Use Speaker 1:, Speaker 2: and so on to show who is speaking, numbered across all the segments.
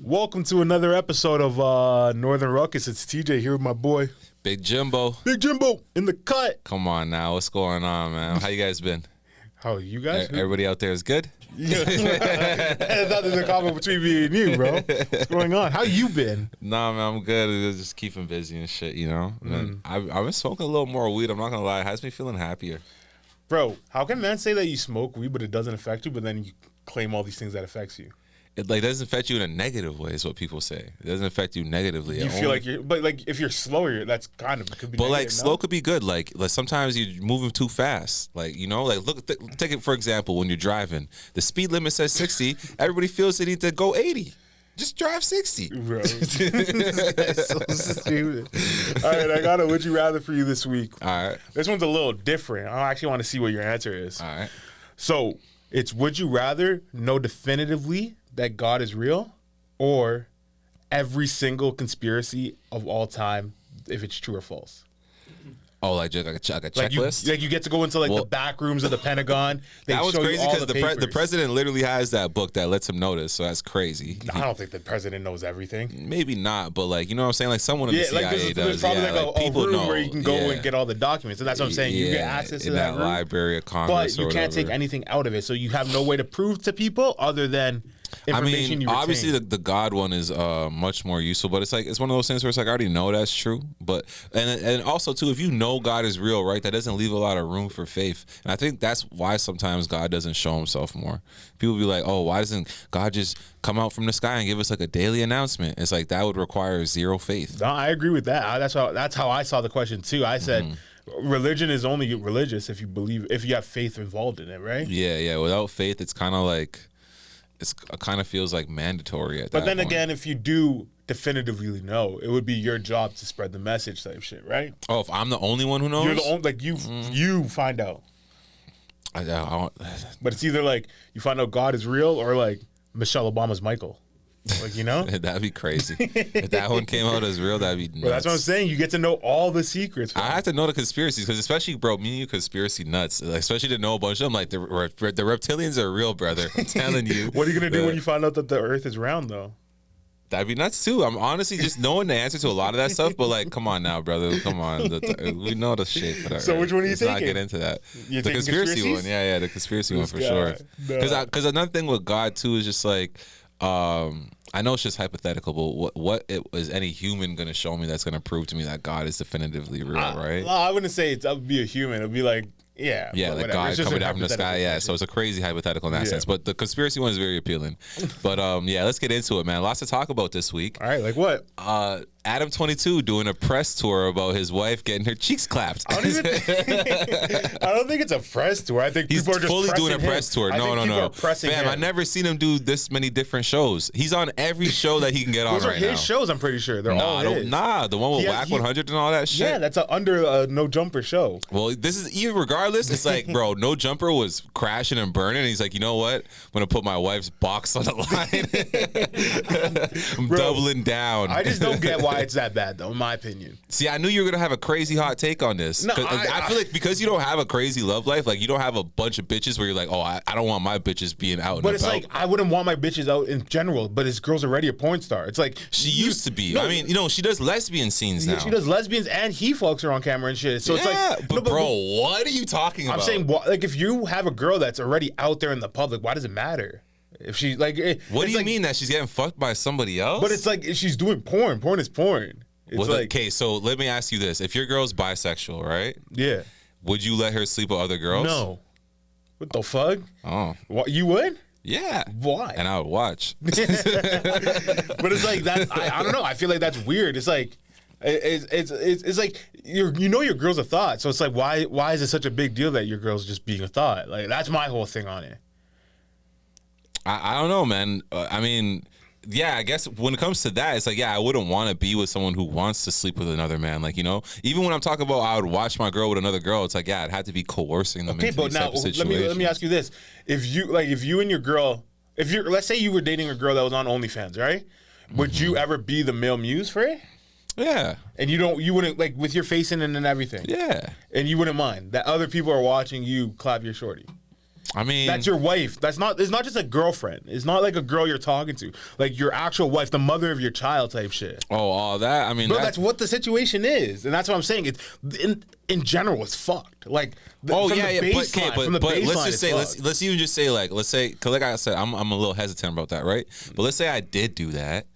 Speaker 1: Welcome to another episode of Northern Ruckus. It's TJ here with my boy
Speaker 2: Big Jimbo.
Speaker 1: Big Jimbo in the cut.
Speaker 2: Come on now, what's going on, man? How you guys been?
Speaker 1: How are you guys?
Speaker 2: Everybody out there is good?
Speaker 1: Nothing's in common between me and you, bro. What's going on? How you been?
Speaker 2: Nah, man, I'm good. It's just keeping busy and shit, you know? I've been smoking a little more weed. I'm not going to lie. It has me feeling happier.
Speaker 1: Bro, how can men say that you smoke weed but it doesn't affect you, but then you claim all these things that affects you?
Speaker 2: It doesn't affect you in a negative way is what people say. It doesn't affect you negatively.
Speaker 1: You feel like you're, but like if you're slower, that's kind of could be.
Speaker 2: But like
Speaker 1: no?
Speaker 2: slow could be good. Like sometimes you're moving too fast. Like look, take it for example when you're driving. The speed limit says 60. Everybody feels they need to go 80. Just drive 60.
Speaker 1: Bro, that's so stupid. All right, I got a would you rather for you this week.
Speaker 2: All right.
Speaker 1: This one's a little different. I actually want to see what your answer is.
Speaker 2: All right.
Speaker 1: So it's would you rather know definitively that God is real, or every single conspiracy of all time, if it's true or false?
Speaker 2: Oh, like a checklist?
Speaker 1: You get to go into the back rooms of the Pentagon.
Speaker 2: That was crazy because the president literally has that book that lets him know this, so that's crazy.
Speaker 1: I don't think the president knows everything.
Speaker 2: Maybe not, but you know what I'm saying? Like someone in the CIA
Speaker 1: there's
Speaker 2: does.
Speaker 1: probably
Speaker 2: people
Speaker 1: a room
Speaker 2: know
Speaker 1: where you can go and get all the documents, and that's what I'm saying. You get access to that room,
Speaker 2: Library of Congress,
Speaker 1: but you can't take anything out of it, so you have no way to prove to people other than information you retain.
Speaker 2: Obviously the God one is much more useful, but it's one of those things where it's I already know that's true. But and also too, if you know God is real, right, that doesn't leave a lot of room for faith. And I think that's why sometimes God doesn't show himself more. People be like, oh, why doesn't God just come out from the sky and give us a daily announcement? It's that would require zero faith.
Speaker 1: No, I agree with that. That's how I saw the question too. I said religion is only religious if you have faith involved in it, right?
Speaker 2: Yeah. Without faith, it's kind of it kind of feels mandatory at that point.
Speaker 1: But then again, if you do definitively know, it would be your job to spread the message type shit, right?
Speaker 2: Oh, if I'm the only one who knows?
Speaker 1: You're the only, you find out.
Speaker 2: I don't.
Speaker 1: But it's either you find out God is real or Michelle Obama's Michael. You know?
Speaker 2: That'd be crazy. If that one came out as real, that'd be nuts.
Speaker 1: But that's what I'm saying. You get to know all the secrets.
Speaker 2: I have to know the conspiracies because especially, bro, me and you conspiracy nuts. Especially to know a bunch of them. The reptilians are real, brother. I'm telling you.
Speaker 1: What are you going to do when you find out that the earth is round, though?
Speaker 2: That'd be nuts, too. I'm honestly just knowing the answer to a lot of that stuff. But, come on now, brother. Come on. We know the shit.
Speaker 1: So which one are you taking?
Speaker 2: Let's not get into that.
Speaker 1: You're
Speaker 2: the conspiracy one. Yeah, the conspiracy one for sure. Because another thing with God, too, is just I know it's just hypothetical, but what is any human going to show me that's going to prove to me that God is definitively real, right?
Speaker 1: No, I wouldn't say it would be a human. It would be God
Speaker 2: coming down from the sky. Yeah, so it's a crazy hypothetical in that sense. But the conspiracy one is very appealing. But let's get into it, man. Lots to talk about this week.
Speaker 1: All right, like what?
Speaker 2: Adam22 doing a press tour about his wife getting her cheeks clapped.
Speaker 1: I don't think it's a press tour. I think
Speaker 2: he's
Speaker 1: people are just
Speaker 2: fully doing a press tour. No.
Speaker 1: Fam,
Speaker 2: I never seen him do this many different shows. He's on every show that he can get on right now.
Speaker 1: Those are his shows, I'm pretty sure. They're all his.
Speaker 2: The one with Whack 100 and all that shit.
Speaker 1: Yeah, that's under a No Jumper show.
Speaker 2: Well, this is even regardless. It's bro, No Jumper was crashing and burning. And he's you know what? I'm gonna put my wife's box on the line. I'm doubling down.
Speaker 1: I just don't get why it's that bad, though, in my opinion.
Speaker 2: See, I knew you were gonna have a crazy hot take on this.
Speaker 1: No,
Speaker 2: I feel because you don't have a crazy love life, you don't have a bunch of bitches where you're I don't want my bitches being out.
Speaker 1: But it's I wouldn't want my bitches out in general. But his girl's already a porn star. It's
Speaker 2: she used to be. No, I mean, she does lesbian scenes now.
Speaker 1: She does lesbians, and he fucks her on camera and shit. So it's
Speaker 2: but bro, what are you talking about?
Speaker 1: I'm saying, if you have a girl that's already out there in the public, why does it matter? If she
Speaker 2: what do you mean that she's getting fucked by somebody else?
Speaker 1: But it's she's doing porn. Porn is porn. It's
Speaker 2: okay, so let me ask you this: if your girl's bisexual, right?
Speaker 1: Yeah.
Speaker 2: Would you let her sleep with other girls?
Speaker 1: No. What the fuck?
Speaker 2: Oh.
Speaker 1: What, you would?
Speaker 2: Yeah.
Speaker 1: Why?
Speaker 2: And I would watch.
Speaker 1: But it's that's I don't know. I feel that's weird. It's it's your girl's a thought. So it's why is it such a big deal that your girl's just being a thought? That's my whole thing on it.
Speaker 2: I don't know, man. I mean, I guess when it comes to that, it's I wouldn't want to be with someone who wants to sleep with another man. Even when I'm talking about I would watch my girl with another girl, it's I'd have to be coercing them into these type of situations.
Speaker 1: let me ask you this: if you and your girl, let's say you were dating a girl that was on OnlyFans, right? Would you ever be the male muse for it?
Speaker 2: Yeah.
Speaker 1: And you wouldn't with your face in and everything.
Speaker 2: Yeah.
Speaker 1: And you wouldn't mind that other people are watching you clap your shorty.
Speaker 2: I mean,
Speaker 1: that's your wife. It's not just a girlfriend. It's not like a girl you're talking to. Like your actual wife, the mother of your child type shit.
Speaker 2: Oh, all that. I mean,
Speaker 1: Bro, that's what the situation is, and that's what I'm saying. It's in general, it's fucked. Like, from the baseline,
Speaker 2: but let's just say,
Speaker 1: fucked.
Speaker 2: let's even just say, like, let's say, because like I said, I'm a little hesitant about that, right? But let's say I did do that.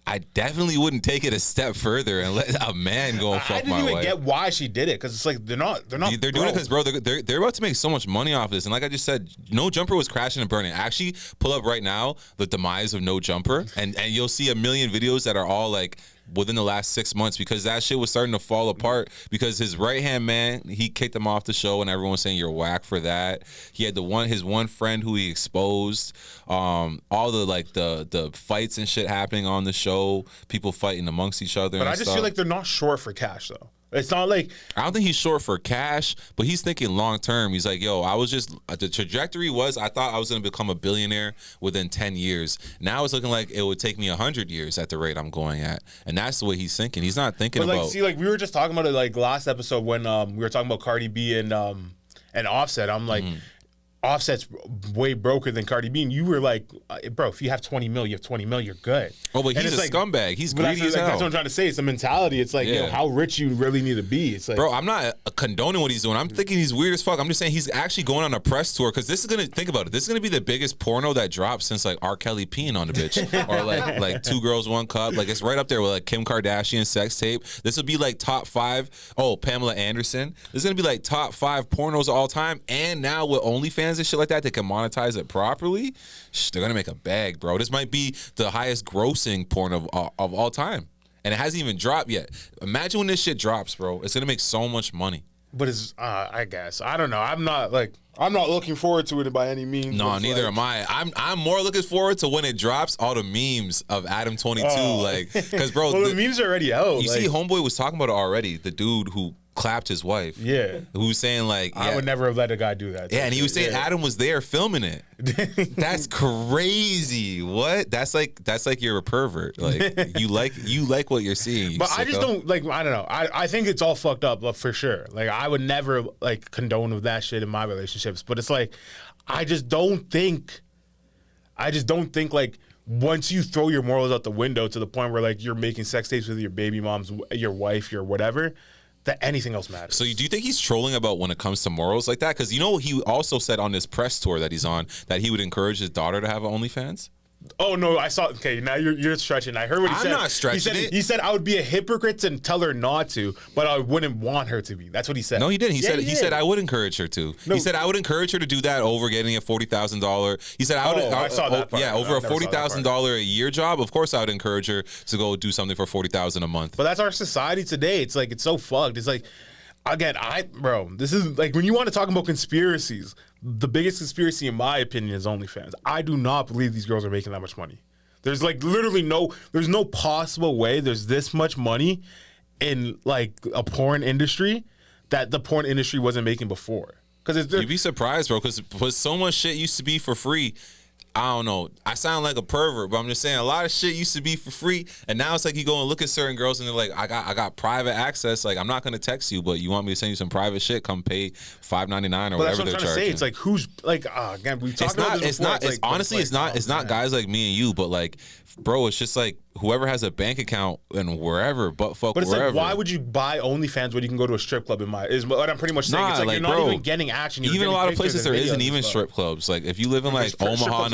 Speaker 2: I definitely wouldn't take it a step further and let a man go and fuck my wife.
Speaker 1: I didn't even get why she did it, because it's like they're not. They're
Speaker 2: doing it because, bro, they're about to make so much money off this. And like I just said, No Jumper was crashing and burning. Actually, pull up right now the demise of No Jumper, and you'll see a million videos that are all like within the last 6 months, because that shit was starting to fall apart because his right hand man, he kicked him off the show and everyone was saying you're whack for that. He had his one friend who he exposed, all the like the fights and shit happening on the show, people fighting amongst each other.
Speaker 1: But
Speaker 2: and
Speaker 1: I just
Speaker 2: stuff.
Speaker 1: feel like they're not short for cash though. It's not like,
Speaker 2: I don't think he's short for cash, but he's thinking long term. He's like, yo, the trajectory was, I thought I was going to become a billionaire within 10 years. Now it's looking like it would take me 100 years at the rate I'm going at. And that's the way he's thinking. He's not thinking
Speaker 1: but
Speaker 2: about.
Speaker 1: like, see, like we were just talking about it like last episode when we were talking about Cardi B and Offset. I'm like, Offset's way broker than Cardi B, and you were like, bro, if you have 20 mil, you have 20 mil, you're good.
Speaker 2: Oh, but he's a scumbag. He's greedy as hell.
Speaker 1: That's what I'm trying to say. It's a mentality. It's like, how rich you really need to be. It's like,
Speaker 2: bro, I'm not condoning what he's doing. I'm thinking he's weird as fuck. I'm just saying he's actually going on a press tour, because this is gonna, think about it, this is gonna be the biggest porno that drops since like R. Kelly peeing on the bitch, or like Two Girls One Cup. Like, it's right up there with like Kim Kardashian sex tape. This would be like top 5. Oh, Pamela Anderson. This is gonna be like top 5 pornos of all time. And now with OnlyFans and shit like that, they can monetize it properly. They're gonna make a bag, bro. This might be the highest grossing porn of all time, and it hasn't even dropped yet. Imagine when this shit drops, bro. It's gonna make so much money.
Speaker 1: But it's, I guess, I don't know. I'm not looking forward to it by any means.
Speaker 2: No, neither am I. I'm more looking forward to when it drops all the memes of Adam22, like, because bro,
Speaker 1: well, the memes are already out.
Speaker 2: You see, Homeboy was talking about it already. The dude who clapped his wife.
Speaker 1: Yeah.
Speaker 2: Who was saying like,
Speaker 1: I would never have let a guy do that.
Speaker 2: Yeah, and he was saying Adam was there filming it. That's crazy. What? That's like you're a pervert. Like you like what you're seeing.
Speaker 1: But I just don't like. I don't know. I think it's all fucked up, for sure. Like I would never like condone of that shit in my relationships. But it's like I just don't think like once you throw your morals out the window to the point where like you're making sex tapes with your baby moms, your wife, your whatever, that anything else matters.
Speaker 2: So do you think he's trolling about when it comes to morals like that? Because he also said on this press tour that he's on that he would encourage his daughter to have OnlyFans. Oh
Speaker 1: no, I saw. Okay, now you're stretching. I heard what he said.
Speaker 2: I'm not stretching it.
Speaker 1: He said I would be a hypocrite and tell her not to, but I wouldn't want her to be. That's what he said.
Speaker 2: No, he didn't. He said I would encourage her to. No. He said I would encourage her to do that over getting a $40,000. He said I would.
Speaker 1: I saw that part.
Speaker 2: Yeah, over a $40,000 a year job. Of course, I would encourage her to go do something for $40,000 a month.
Speaker 1: But that's our society today. It's like it's so fucked. It's like. Again, this is like when you want to talk about conspiracies, the biggest conspiracy in my opinion is OnlyFans. I do not believe these girls are making that much money. There's like literally there's no possible way there's this much money in like a porn industry that the porn industry wasn't making before. Because
Speaker 2: you'd be surprised, bro, because so much shit used to be for free. I don't know. I sound like a pervert, but I'm just saying a lot of shit used to be for free, and now it's like you go and look at certain girls and they're like, I got private access. Like I'm not gonna text you, but you want me to send you some private shit? Come pay $5.99 or whatever they're charging. That's what I'm trying to say.
Speaker 1: It's like who's like again we've talked about this before.
Speaker 2: It's honestly it's not guys like me and you, but like, bro, it's just like whoever has a bank account and wherever, but it's wherever.
Speaker 1: Like, why would you buy OnlyFans when you can go to a strip club? Is what I'm pretty much saying. It's like you're not even getting action.
Speaker 2: Even a lot of places there isn't even strip clubs. Like if you live in like Omaha,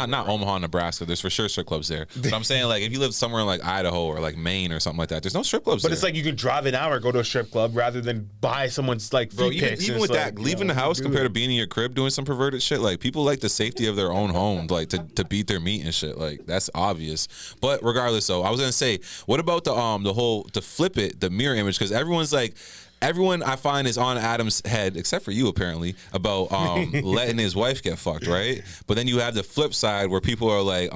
Speaker 2: not Omaha, Nebraska, there's for sure strip clubs there. But I'm saying like if you live somewhere in like Idaho or like Maine or something like that, there's no strip clubs.
Speaker 1: But it's like you can drive an hour, go to a strip club rather than buy someone's like feet pics.
Speaker 2: Even with that, leaving the house compared to being in your crib doing some perverted shit, like people like the safety of their own home, like to beat their meat and shit. Like that's obvious. But regardless, though, I was gonna say, what about to flip it, the mirror image? Because everyone I find is on Adam's head, except for you apparently, about letting his wife get fucked, right? But then you have the flip side where people are like,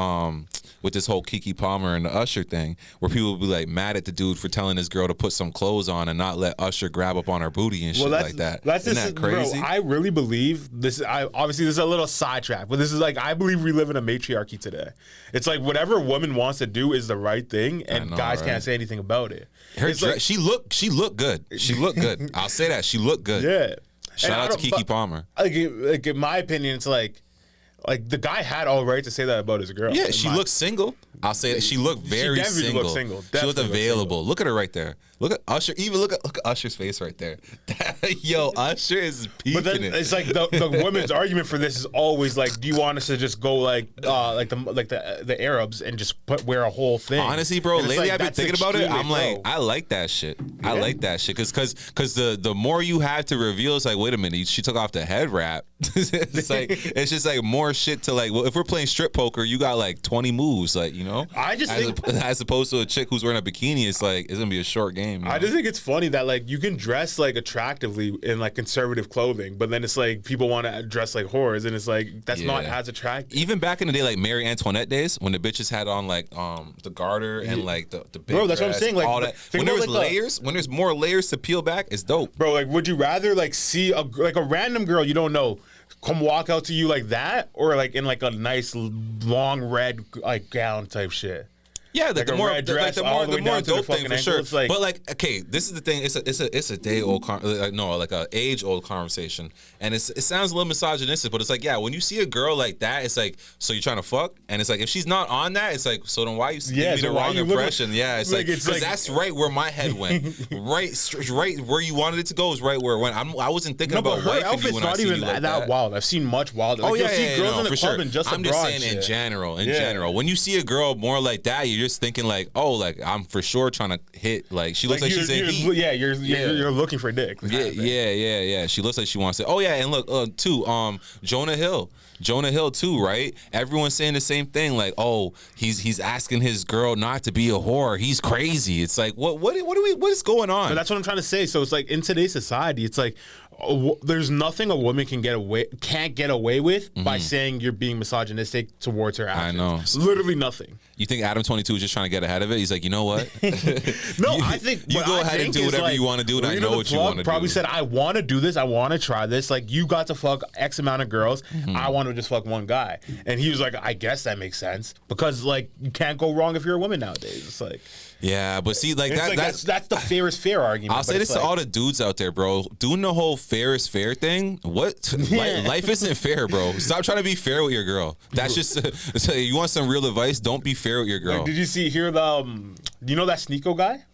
Speaker 2: with this whole Keke Palmer and the Usher thing, where people will be like mad at the dude for telling his girl to put some clothes on and not let Usher grab up on her booty and shit like that. Isn't that crazy?
Speaker 1: Bro, I really believe this. Obviously, this is a little sidetrack, but this is like I believe we live in a matriarchy today. It's like whatever a woman wants to do is the right thing, and guys can't say anything about it.
Speaker 2: She looked good. She looked good. I'll say that. She looked good.
Speaker 1: Yeah.
Speaker 2: Shout out to Keke Palmer.
Speaker 1: Like in my opinion, it's like the guy had all right to say that about his girl.
Speaker 2: Yeah, she looked single. I'll say that she looked very single.
Speaker 1: Looked single.
Speaker 2: She looked available. Look at her right there. Look at Usher. Even look at Usher's face right there. Yo, Usher is peeking.
Speaker 1: But then it's like the women's argument for this is always like, do you want us to just go like the Arabs and just wear a whole thing?
Speaker 2: Honestly, bro, lately I've been thinking about it. I'm like,
Speaker 1: pro.
Speaker 2: I like that shit. Yeah. I like that shit because the more you have to reveal, it's like, wait a minute, she took off the head wrap. It's just like more shit to like. Well, if we're playing strip poker, you got like 20 moves, like, you know.
Speaker 1: I just think
Speaker 2: as opposed to a chick who's wearing a bikini, it's like it's gonna be a short game. You know?
Speaker 1: I just think it's funny that like you can dress like attractively in like conservative clothing, but then it's like people want to dress like whores, and it's like that's not as attractive.
Speaker 2: Even back in the day, like Marie Antoinette days, when the bitches had on like the garter and like the big
Speaker 1: bro, that's
Speaker 2: dress,
Speaker 1: what I'm saying. Like
Speaker 2: all that. When there was like layers, when there's more layers to peel back, it's dope.
Speaker 1: Bro, like would you rather like see a random girl you don't know come walk out to you like that, or like in like a nice long red like gown type shit?
Speaker 2: Yeah, like the more dope thing for sure.
Speaker 1: Like,
Speaker 2: but like, okay, this is the thing. It's a day old like a age old conversation, and it sounds a little misogynistic, but it's like, yeah, when you see a girl like that, it's like, so you're trying to fuck, and it's like, if she's not on that, it's like, so then why you give me the wrong impression? Yeah, it's like because that's right where my head went, right where you wanted it to go is right where it went. I wasn't thinking about
Speaker 1: her outfit's
Speaker 2: when
Speaker 1: not
Speaker 2: I see
Speaker 1: even
Speaker 2: you like
Speaker 1: that wild. I've seen much wilder. Like,
Speaker 2: oh yeah,
Speaker 1: see girls in the club and just
Speaker 2: I'm just saying in general. When you see a girl more like that, you're just thinking like, oh, like I'm for sure trying to hit. Like she looks like she's in heat.
Speaker 1: Yeah, you're looking for dick.
Speaker 2: Yeah. She looks like she wants it. Oh yeah, and look, too, Jonah Hill too, right? Everyone's saying the same thing. Like, oh, he's asking his girl not to be a whore. He's crazy. It's like, what is going on?
Speaker 1: But that's what I'm trying to say. So it's like in today's society, it's like there's nothing a woman can't get away with by saying you're being misogynistic towards her actions.
Speaker 2: I know.
Speaker 1: Literally nothing.
Speaker 2: You think Adam22 is just trying to get ahead of it? He's like, you know what?
Speaker 1: No, I think
Speaker 2: you go ahead and do whatever you want to do, and I know what you want to do.
Speaker 1: Probably said, I want to do this. I want to try this. Like, you got to fuck X amount of girls. I want to just fuck one guy. And he was like, I guess that makes sense because like you can't go wrong if you're a woman nowadays. It's like.
Speaker 2: Yeah, but see, like
Speaker 1: that's the fair is fair argument.
Speaker 2: I'll say this to all the dudes out there, bro. Doing the whole fair is fair thing. What? Life isn't fair, bro. Stop trying to be fair with your girl. That's just you want some real advice. Don't be fair with your girl.
Speaker 1: Like, did you hear the? You know that Sneeko guy?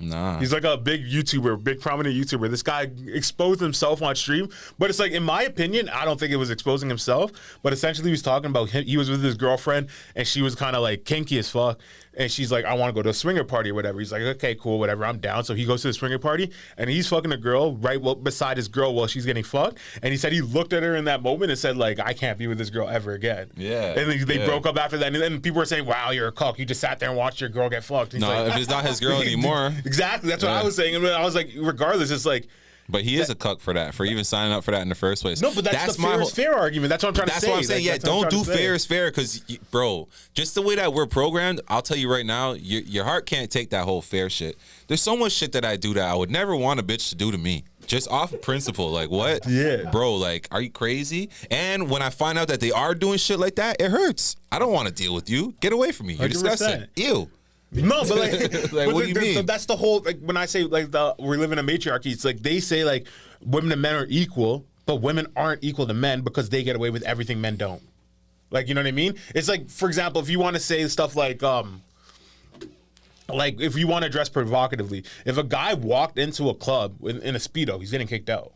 Speaker 2: Nah.
Speaker 1: He's like a big YouTuber, big prominent YouTuber. This guy exposed himself on stream, but it's like, in my opinion, I don't think it was exposing himself, but essentially he was talking about him. He was with his girlfriend and she was kind of like kinky as fuck. And she's like, I want to go to a swinger party or whatever. He's like, okay, cool, whatever, I'm down. So he goes to the swinger party and he's fucking a girl beside his girl while she's getting fucked. And he said he looked at her in that moment and said like, I can't be with this girl ever again.
Speaker 2: Yeah.
Speaker 1: And they broke up after that. And then people were saying, wow, you're a cuck. You just sat there and watched your girl get fucked.
Speaker 2: No, like, if it's not his girl anymore.
Speaker 1: Exactly. That's what I was saying. And I was like, regardless, it's like.
Speaker 2: But he is a cuck for that, for even signing up for that in the first place.
Speaker 1: No, but that's the fair is fair argument. That's what I'm trying to say.
Speaker 2: That's what I'm saying. Yeah, don't do fair is fair because, bro, just the way that we're programmed, I'll tell you right now, your heart can't take that whole fair shit. There's so much shit that I do that I would never want a bitch to do to me. Just off of principle. Like, what?
Speaker 1: Yeah.
Speaker 2: Bro, like, are you crazy? And when I find out that they are doing shit like that, it hurts. I don't want to deal with you. Get away from me. You're
Speaker 1: 100%.
Speaker 2: disgusting. Ew.
Speaker 1: No, but like,
Speaker 2: like what do you mean?
Speaker 1: That's the whole, like, when I say like we live in a matriarchy, it's like they say like women and men are equal, but women aren't equal to men because they get away with everything men don't. Like, you know what I mean? It's like, for example, if you want to say stuff like if you want to dress provocatively, if a guy walked into a club in a Speedo, he's getting kicked out.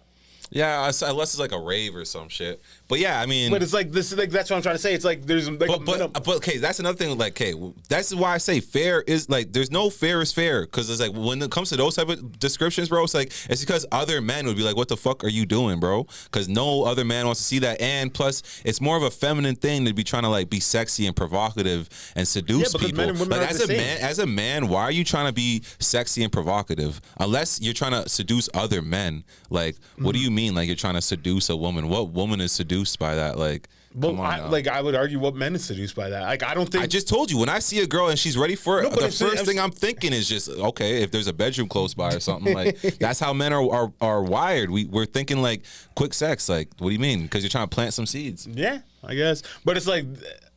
Speaker 2: Yeah, unless it's like a rave or some shit. But yeah, I mean,
Speaker 1: but it's like this. Like that's what I'm trying to say. It's like there's like,
Speaker 2: but okay, that's another thing. Like, okay, that's why I say fair is like there's no fair is fair because it's like when it comes to those type of descriptions, bro, it's because other men would be like, what the fuck are you doing, bro? Because no other man wants to see that, and plus it's more of a feminine thing to be trying to like be sexy and provocative and seduce people. Men and women like as a man, why are you trying to be sexy and provocative unless you're trying to seduce other men? Like, what do you mean? Like you're trying to seduce a woman? What woman is seduced by that? Like,
Speaker 1: well, I would argue what men is seduced by that. Like, I don't think.
Speaker 2: I just told you when I see a girl and she's ready for it, the first thing I'm thinking is just okay. If there's a bedroom close by or something, like that's how men are wired. We're thinking like quick sex. Like, what do you mean? Because you're trying to plant some seeds.
Speaker 1: Yeah, I guess. But it's like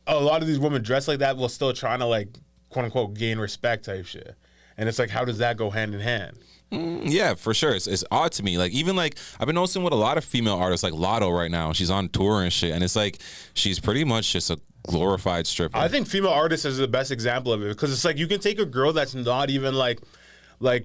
Speaker 1: a lot of these women dress like that while still trying to like quote unquote gain respect type shit. and it's like, how does that go hand in hand?
Speaker 2: Yeah, for sure. It's odd to me. Like, even like I've been noticing with a lot of female artists, like Lotto right now. She's on tour and shit, and it's like she's pretty much just a glorified stripper.
Speaker 1: I think female artists is the best example of it, because it's like you can take a girl that's not even like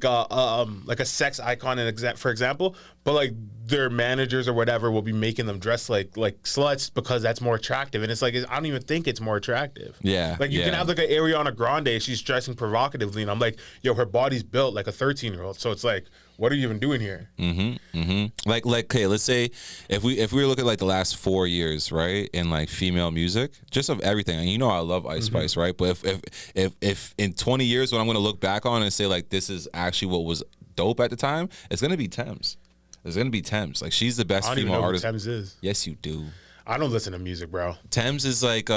Speaker 1: a sex icon, for example, but like their managers or whatever will be making them dress like sluts because that's more attractive, and it's like I don't even think it's more attractive.
Speaker 2: Yeah,
Speaker 1: like you can have like an Ariana Grande, she's dressing provocatively, and I'm like, yo, her body's built like a 13-year-old, so it's like, what are you even doing here?
Speaker 2: Like okay, let's say if we were to look at like the last 4 years, right, in like female music, just of everything. And you know I love Ice Spice, right? But if in 20 years, when I'm gonna look back on and say like this is actually what was dope at the time, it's gonna be Thames. It's gonna be Thames. Like, she's the best female artist.
Speaker 1: I don't even know who Thames is.
Speaker 2: Yes, you do.
Speaker 1: I don't listen to music, bro.
Speaker 2: Thames is like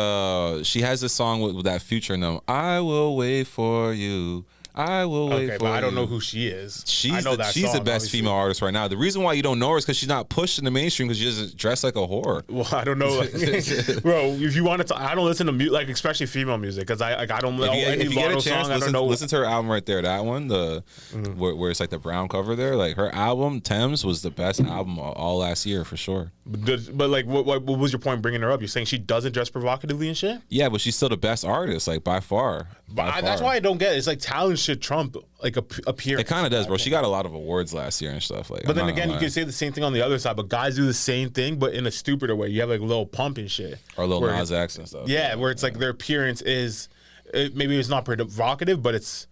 Speaker 2: she has a song with that Future in them. I will wait for you. I will wait for you.
Speaker 1: Okay, but I don't know who she is.
Speaker 2: She's the best obviously. Female artist right now. The reason why you don't know her is because she's not pushed in the mainstream, because she doesn't dress like a whore.
Speaker 1: Well, I don't know, like, bro. If you want to, I don't listen to music, like especially female music, because I don't know any Lotto song. I don't know.
Speaker 2: Listen to her album right there. That one, where it's like the brown cover there. Like, her album Thames was the best album all last year for sure.
Speaker 1: But like, what was your point bringing her up? You're saying she doesn't dress provocatively and shit?
Speaker 2: Yeah, but she's still the best artist, like by far.
Speaker 1: That's why I don't get it. It's like talent should trump like appearance.
Speaker 2: It kind of does, bro. She got a lot of awards last year and stuff. Like,
Speaker 1: but then again, you can say the same thing on the other side. But guys do the same thing, but in a stupider way. You have like Lil Pump and shit,
Speaker 2: or Lil Nas X and stuff.
Speaker 1: Yeah, where it's like their appearance is maybe it's not provocative, but it's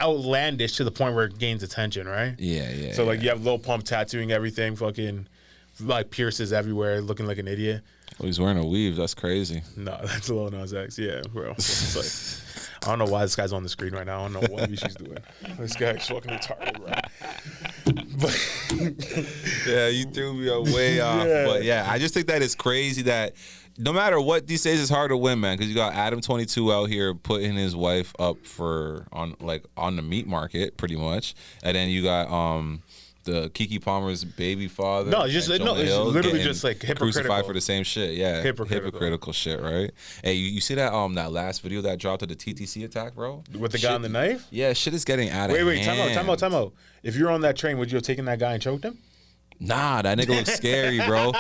Speaker 1: outlandish to the point where it gains attention, right?
Speaker 2: Yeah.
Speaker 1: So like you have Lil Pump tattooing everything, fucking like pierces everywhere, looking like an idiot.
Speaker 2: Oh, he's wearing a weave. That's crazy.
Speaker 1: No, that's Lil Nas X. Yeah, bro. It's like, I don't know why this guy's on the screen right now. I don't know what she's doing. This guy's fucking retarded, bro. But
Speaker 2: yeah, you threw me way off. Yeah. But yeah, I just think that it's crazy that no matter what these days, it's hard to win, man. Because you got Adam22 out here putting his wife up on the meat market, pretty much, and then you got the Keke Palmer's baby father.
Speaker 1: No, it's literally just like hypocritical.
Speaker 2: Crucified for the same shit. Yeah, hypocritical shit, right? Hey, you see that that last video that dropped of the TTC attack, bro?
Speaker 1: With the guy on the knife?
Speaker 2: Yeah, shit is getting out of hand.
Speaker 1: Wait, time out. If you're on that train, would you have taken that guy and choked him?
Speaker 2: Nah, that nigga looks scary, bro.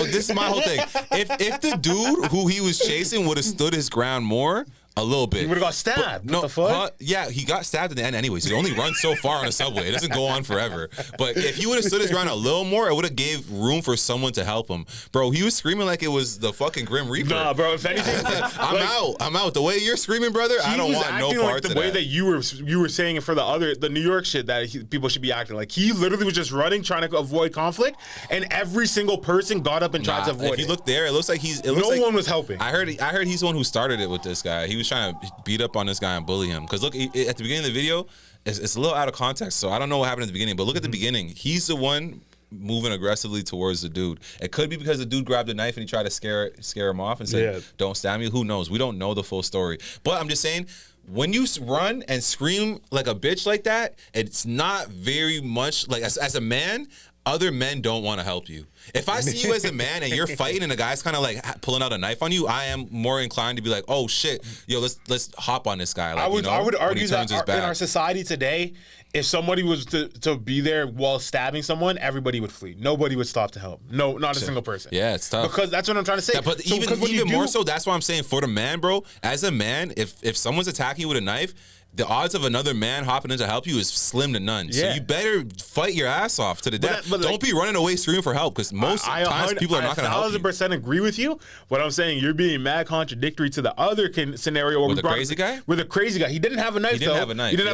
Speaker 2: This is my whole thing. If the dude who he was chasing would have stood his ground more, a little bit.
Speaker 1: He would have got stabbed.
Speaker 2: What
Speaker 1: the fuck?
Speaker 2: Yeah, he got stabbed at the end anyways. He only runs so far on a subway. It doesn't go on forever. But if he would have stood his ground a little more, it would have gave room for someone to help him. Bro, he was screaming like it was the fucking Grim Reaper.
Speaker 1: Nah, bro, if anything...
Speaker 2: I'm out. The way you're screaming, brother, I don't want no part to that.
Speaker 1: The way that you were saying it for the New York shit that people should be acting like. He literally was just running, trying to avoid conflict, and every single person got up and tried to avoid it.
Speaker 2: If you look there, it looks like
Speaker 1: no one was helping.
Speaker 2: I heard he's the one who started it with this guy. He was trying to beat up on this guy and bully him. Because look, at the beginning of the video, it's a little out of context, so I don't know what happened at the beginning, but look at the beginning. He's the one moving aggressively towards the dude. It could be because the dude grabbed a knife and he tried to scare him off and said, don't stab me. Who knows? We don't know the full story. But I'm just saying, when you run and scream like a bitch like that, it's not very much, like, as a man, other men don't want to help you. If I see you as a man and you're fighting and a guy's kind of like pulling out a knife on you, I am more inclined to be like, oh shit, yo, let's hop on this guy. Like,
Speaker 1: I would argue that in our society today, if somebody was to be there while stabbing someone, everybody would flee. Nobody would stop to help. No, not a single person.
Speaker 2: Yeah, it's tough.
Speaker 1: Because that's what I'm trying to say.
Speaker 2: Yeah, but even more so, that's why I'm saying for the man, bro, as a man, if someone's attacking you with a knife, the odds of another man hopping in to help you is slim to none. Yeah. So you better fight your ass off to the death. But don't be running away screaming for help, because most times people are not going to help you.
Speaker 1: 1,000% agree with you. What I'm saying, you're being mad contradictory to the other scenario. Where
Speaker 2: with the crazy guy?
Speaker 1: With a crazy guy. He didn't have a knife, He didn't have a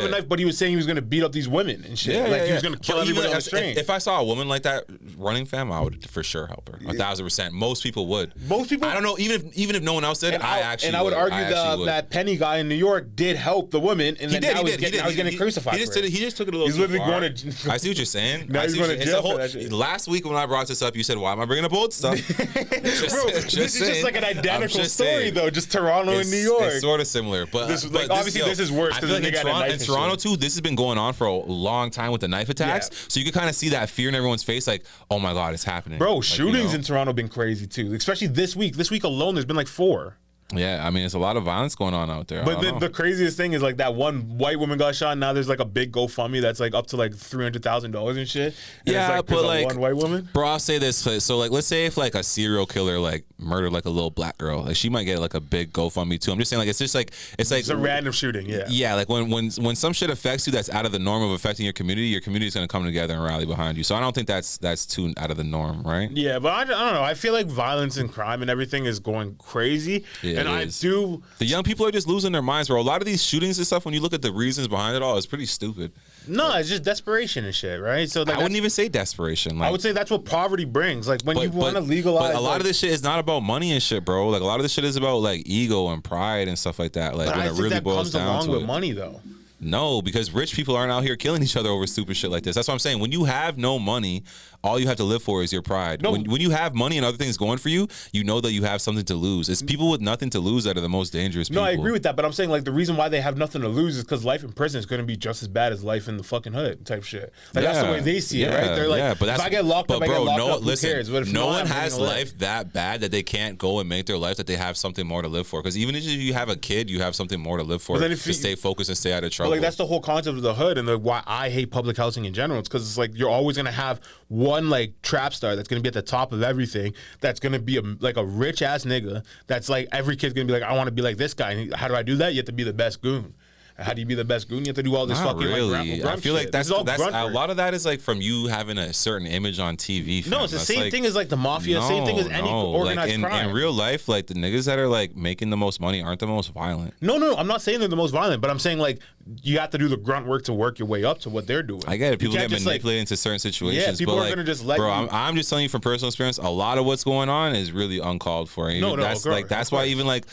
Speaker 1: knife, but he was saying he was going to beat up these women and shit. He was going to kill everybody on the train.
Speaker 2: If I saw a woman like that running, fam, I would for sure help her. 1,000%. Most people would.
Speaker 1: Most people?
Speaker 2: I don't know. Even if no one else did, I actually would.
Speaker 1: And I would argue that Penny guy in New York did help the woman. And then now he's getting crucified.
Speaker 2: He just took it a little too far. I see what you're saying.
Speaker 1: Now he's going to jail for that shit.
Speaker 2: Last week when I brought this up, you said, "Why am I bringing up old stuff?"
Speaker 1: This is just like an identical story, though. Just Toronto and New York.
Speaker 2: It's sort of similar, but
Speaker 1: obviously this is worse.
Speaker 2: I feel like in Toronto too, this has been going on for a long time with the knife attacks. So you can kind of see that fear in everyone's face, like, "Oh my God, it's happening."
Speaker 1: Bro, shootings in Toronto have been crazy too. Especially this week. This week alone, there's been like 4.
Speaker 2: Yeah, I mean, it's a lot of violence going on out there.
Speaker 1: But the craziest thing is like that one white woman got shot. Now there's like a big GoFundMe that's like up to like $300,000 and shit. And
Speaker 2: yeah,
Speaker 1: it's like,
Speaker 2: but like
Speaker 1: one white woman.
Speaker 2: Bro, I'll say this. So like, let's say if like a serial killer like murdered like a little black girl, like she might get like a big GoFundMe too. I'm just saying like it's like
Speaker 1: it's a random shooting. Yeah.
Speaker 2: Yeah, like when some shit affects you that's out of the norm of affecting your community is gonna come together and rally behind you. So I don't think that's too out of the norm, right?
Speaker 1: Yeah, but I don't know. I feel like violence and crime and everything is going crazy, and I do.
Speaker 2: The young people are just losing their minds, bro. A lot of these shootings and stuff, when you look at the reasons behind it all, it's pretty stupid.
Speaker 1: No, it's just desperation and shit, right? So like,
Speaker 2: I wouldn't even say desperation. Like,
Speaker 1: I would say that's what poverty brings. Like when you want to legalize.
Speaker 2: But a lot
Speaker 1: like,
Speaker 2: of this shit is not about money and shit, bro. Like a lot of this shit is about like ego and pride and stuff like that. Like
Speaker 1: but
Speaker 2: when
Speaker 1: I
Speaker 2: it
Speaker 1: think
Speaker 2: really
Speaker 1: that
Speaker 2: boils
Speaker 1: comes
Speaker 2: down
Speaker 1: along
Speaker 2: to
Speaker 1: with
Speaker 2: it.
Speaker 1: money, though.
Speaker 2: No, because rich people aren't out here killing each other over stupid shit like this. That's what I'm saying. When you have no money, all you have to live for is your pride.
Speaker 1: No.
Speaker 2: When you have money and other things going for you, you know that you have something to lose. It's people with nothing to lose that are the most dangerous people.
Speaker 1: No, I agree with that, but I'm saying like the reason why they have nothing to lose is because life in prison is going to be just as bad as life in the fucking hood type shit. Like that's the way they see it, right? They're like,
Speaker 2: but
Speaker 1: if I get locked up, I get locked up.
Speaker 2: Listen,
Speaker 1: who cares? But if
Speaker 2: no
Speaker 1: not,
Speaker 2: one
Speaker 1: I'm
Speaker 2: has
Speaker 1: living a
Speaker 2: life that bad that they can't go and make their life that they have something more to live for. Because even if you have a kid, you have something more to live for to stay focused and stay out of trouble.
Speaker 1: But like that's the whole concept of the hood and why I hate public housing in general. It's because it's like you're always gonna have one like trap star that's gonna be at the top of everything. That's gonna be a rich ass nigga. That's like every kid's gonna be like, I want to be like this guy. And how do I do that? You have to be the best goon. How do you be the best goon? You have to do all this
Speaker 2: Not
Speaker 1: fucking
Speaker 2: really.
Speaker 1: like
Speaker 2: I feel like
Speaker 1: shit.
Speaker 2: that's
Speaker 1: all
Speaker 2: a lot of that is like from you having a certain image on TV.
Speaker 1: No, it's the same thing as like the mafia. Same thing as any organized crime.
Speaker 2: In real life, like the niggas that are like making the most money aren't the most violent.
Speaker 1: No, I'm not saying they're the most violent, but I'm saying like you have to do the grunt work to work your way up to what they're doing.
Speaker 2: I get it. People get manipulated into certain situations.
Speaker 1: Yeah, people
Speaker 2: but
Speaker 1: are gonna just let
Speaker 2: bro,
Speaker 1: you.
Speaker 2: I'm just telling you from personal experience. A lot of what's going on is really uncalled for. And that's why even like.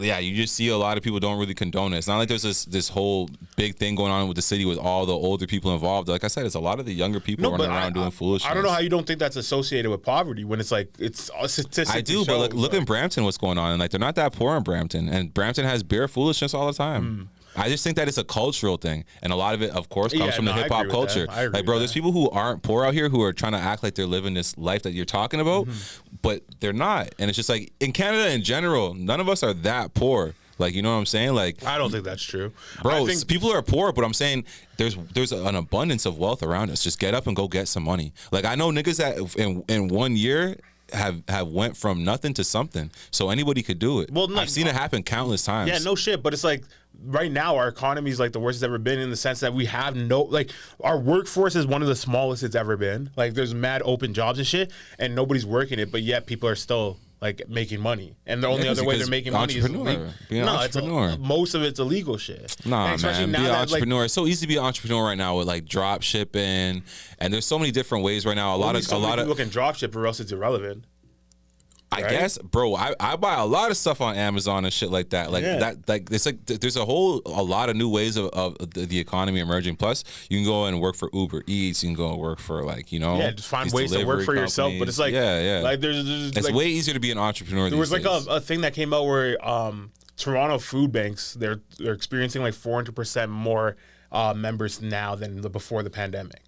Speaker 2: Yeah, you just see a lot of people don't really condone it. It's not like there's this whole big thing going on with the city with all the older people involved. Like I said, it's a lot of the younger people running around doing foolishness.
Speaker 1: I don't know how you don't think that's associated with poverty when it's like it's statistic.
Speaker 2: I do, but look in Brampton what's going on. And like they're not that poor in Brampton. And Brampton has bare foolishness all the time. I just think that it's a cultural thing, and a lot of it, of course, comes from the hip hop culture. Like, bro, there's people who aren't poor out here who are trying to act like they're living this life that you're talking about, but they're not. And it's just like in Canada in general, none of us are that poor. Like, you know what I'm saying? Like,
Speaker 1: I don't think that's true,
Speaker 2: bro. People are poor, but I'm saying there's an abundance of wealth around us. Just get up and go get some money. Like, I know niggas that in 1 year have went from nothing to something. So anybody could do it. Well, I've seen it happen countless times.
Speaker 1: Yeah, no shit. But it's like right now our economy is like the worst it's ever been in the sense that we have our workforce is one of the smallest it's ever been. Like there's mad open jobs and shit, and nobody's working it, but yet people are still like making money, and the only other way they're making money is most of it's illegal shit.
Speaker 2: Nah, man, be an entrepreneur. It's so easy to be an entrepreneur right now with like drop shipping, and there's so many different ways right now. A lot of
Speaker 1: people can drop ship, or else it's irrelevant.
Speaker 2: I guess, bro, I buy a lot of stuff on Amazon and shit like that. Like that, like it's like there's a lot of new ways of the economy emerging. Plus, you can go and work for Uber Eats. You can go and work for
Speaker 1: just find ways to work for yourself. But it's like like there's
Speaker 2: it's way easier to be an entrepreneur.
Speaker 1: There was like a thing that came out where Toronto food banks they're experiencing like 400% more members now than before the pandemic.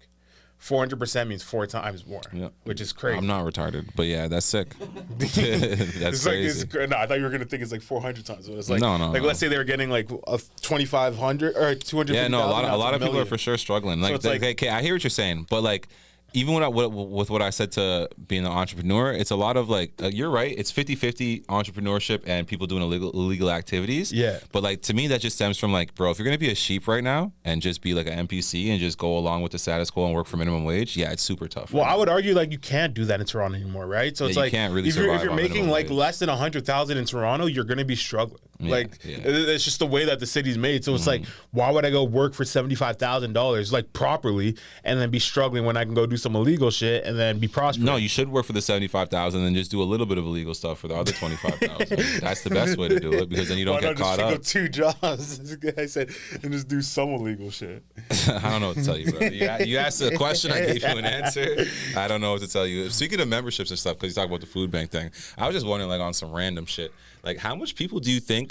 Speaker 1: 400% means 4 times more, which is crazy.
Speaker 2: I'm not retarded, but yeah, that's sick. That's crazy.
Speaker 1: No, I thought you were gonna think it's like 400 times. But it's like
Speaker 2: no.
Speaker 1: Let's say they were getting like a 2,500 or 200.
Speaker 2: Yeah, no, a lot of people are for sure struggling. Like, so okay, I hear what you're saying, but like. Even with what I said to being an entrepreneur, it's a lot of like, you're right, it's 50-50 entrepreneurship and people doing illegal activities. Yeah. But like, to me, that just stems from like, bro, if you're going to be a sheep right now and just be like an NPC and just go along with the status quo and work for minimum wage, yeah, it's super tough.
Speaker 1: Well, I would argue like you can't do that in Toronto anymore, right? So it's like, you can't really if you're making like less than 100,000 in Toronto, you're going to be struggling. It's just the way that the city's made. So it's like, why would I go work for $75,000 like properly and then be struggling when I can go do some illegal shit and then be prosperous?
Speaker 2: No, you should work for the $75,000 and just do a little bit of illegal stuff for the other $25,000. That's the best way to do it because then you don't get caught up.
Speaker 1: Just pick up 2 jobs. This guy said, and just do some illegal shit.
Speaker 2: I don't know what to tell you, bro. You asked a question, I gave you an answer. I don't know what to tell you. Speaking of memberships and stuff, because you talk about the food bank thing, I was just wondering, like, on some random shit, like, how much people do you think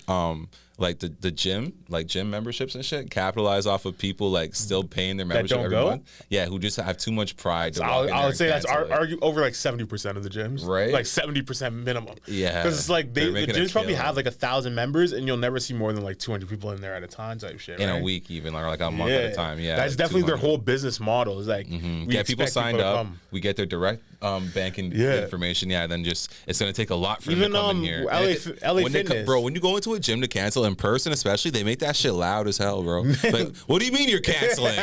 Speaker 2: like the gym, like gym memberships and shit, capitalize off of people like still paying their membership every month. Yeah, who just have too much pride. To
Speaker 1: I would say that's argue over like 70% of the gyms,
Speaker 2: right?
Speaker 1: Like 70% minimum.
Speaker 2: Yeah,
Speaker 1: because it's like the gyms probably have like 1,000 members, and you'll never see more than like 200 people in there at a time, type shit.
Speaker 2: In a week, even or like a month at a time. Yeah,
Speaker 1: that's definitely their whole business model. Is like we
Speaker 2: get people signed up. We get their direct banking information. Yeah, then just it's gonna take a lot for them to come in here.
Speaker 1: LA Fitness,
Speaker 2: bro. When you go into a gym to cancel in person, especially, they make that shit loud as hell, bro. Like, what do you mean you're canceling?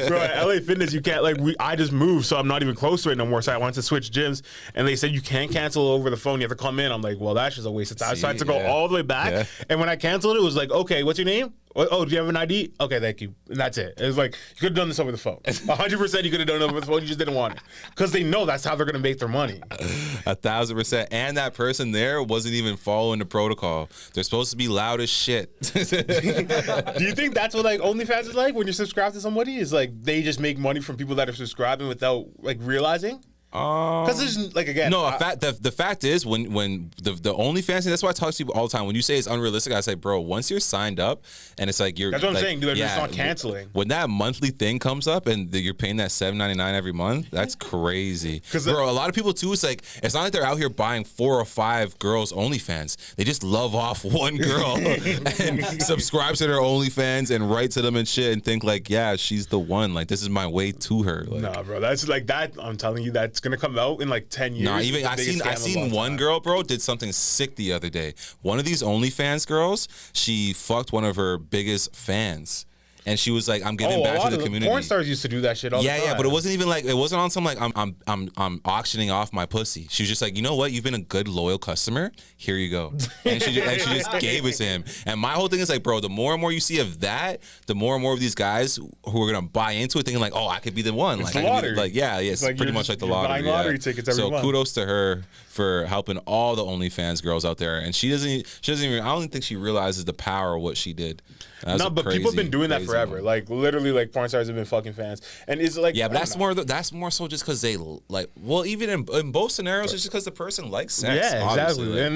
Speaker 1: Bro, at LA Fitness, you can't I just moved, so I'm not even close to it no more. So I wanted to switch gyms, and they said you can't cancel over the phone. You have to come in. I'm like, well, that's just a waste of time. So I had to go all the way back. And when I canceled, it was like, okay, what's your name? Oh, do you have an ID? Okay, thank you. And that's it. It was like, you could have done this over the phone. 100% you could have done it over the phone. You just didn't want it. Because they know that's how they're going to make their money.
Speaker 2: 1,000%. And that person there wasn't even following the protocol. They're supposed to be loud as shit.
Speaker 1: Do you think that's what like OnlyFans is like when you're subscribed to somebody? Is like they just make money from people that are subscribing without like realizing? Because there's like again,
Speaker 2: no. The fact is when the OnlyFans thing, that's why I talk to people all the time. When you say it's unrealistic, I say, bro, once you're signed up and it's like you're
Speaker 1: that's what
Speaker 2: like,
Speaker 1: I'm saying, dude. It's not canceling.
Speaker 2: When that monthly thing comes up and you're paying that $7.99 every month, that's crazy. Because bro, a lot of people too. It's like it's not like they're out here buying 4 or 5 girls OnlyFans. They just love off one girl and subscribe to their OnlyFans and write to them and shit and think like, yeah, she's the one. Like this is my way to her. Like,
Speaker 1: nah, bro, that's like that. I'm telling you, that's gonna come out in like 10 years.
Speaker 2: Nah, even I seen one girl, bro, did something sick the other day. One of these OnlyFans girls, she fucked one of her biggest fans. And she was like, "I'm giving back to the community."
Speaker 1: Porn stars used to do that shit all the time.
Speaker 2: Yeah, but it wasn't even like it wasn't on some like I'm auctioning off my pussy. She was just like, you know what? You've been a good loyal customer. Here you go. And she just gave it to him. And my whole thing is like, bro, the more and more you see of that, the more and more of these guys who are gonna buy into it, thinking like, oh, I could be the one.
Speaker 1: It's
Speaker 2: like,
Speaker 1: lottery.
Speaker 2: It's like pretty much like the lottery.
Speaker 1: Buying lottery tickets every month.
Speaker 2: So kudos to her for helping all the OnlyFans girls out there. And she doesn't even. I don't think she realizes the power of what she did.
Speaker 1: No, but people have been doing that forever. Like literally, like porn stars have been fucking fans, and it's like
Speaker 2: but that's more so just because they like. Well, even in both scenarios, it's just because the person likes sex.
Speaker 1: Yeah, exactly, like, and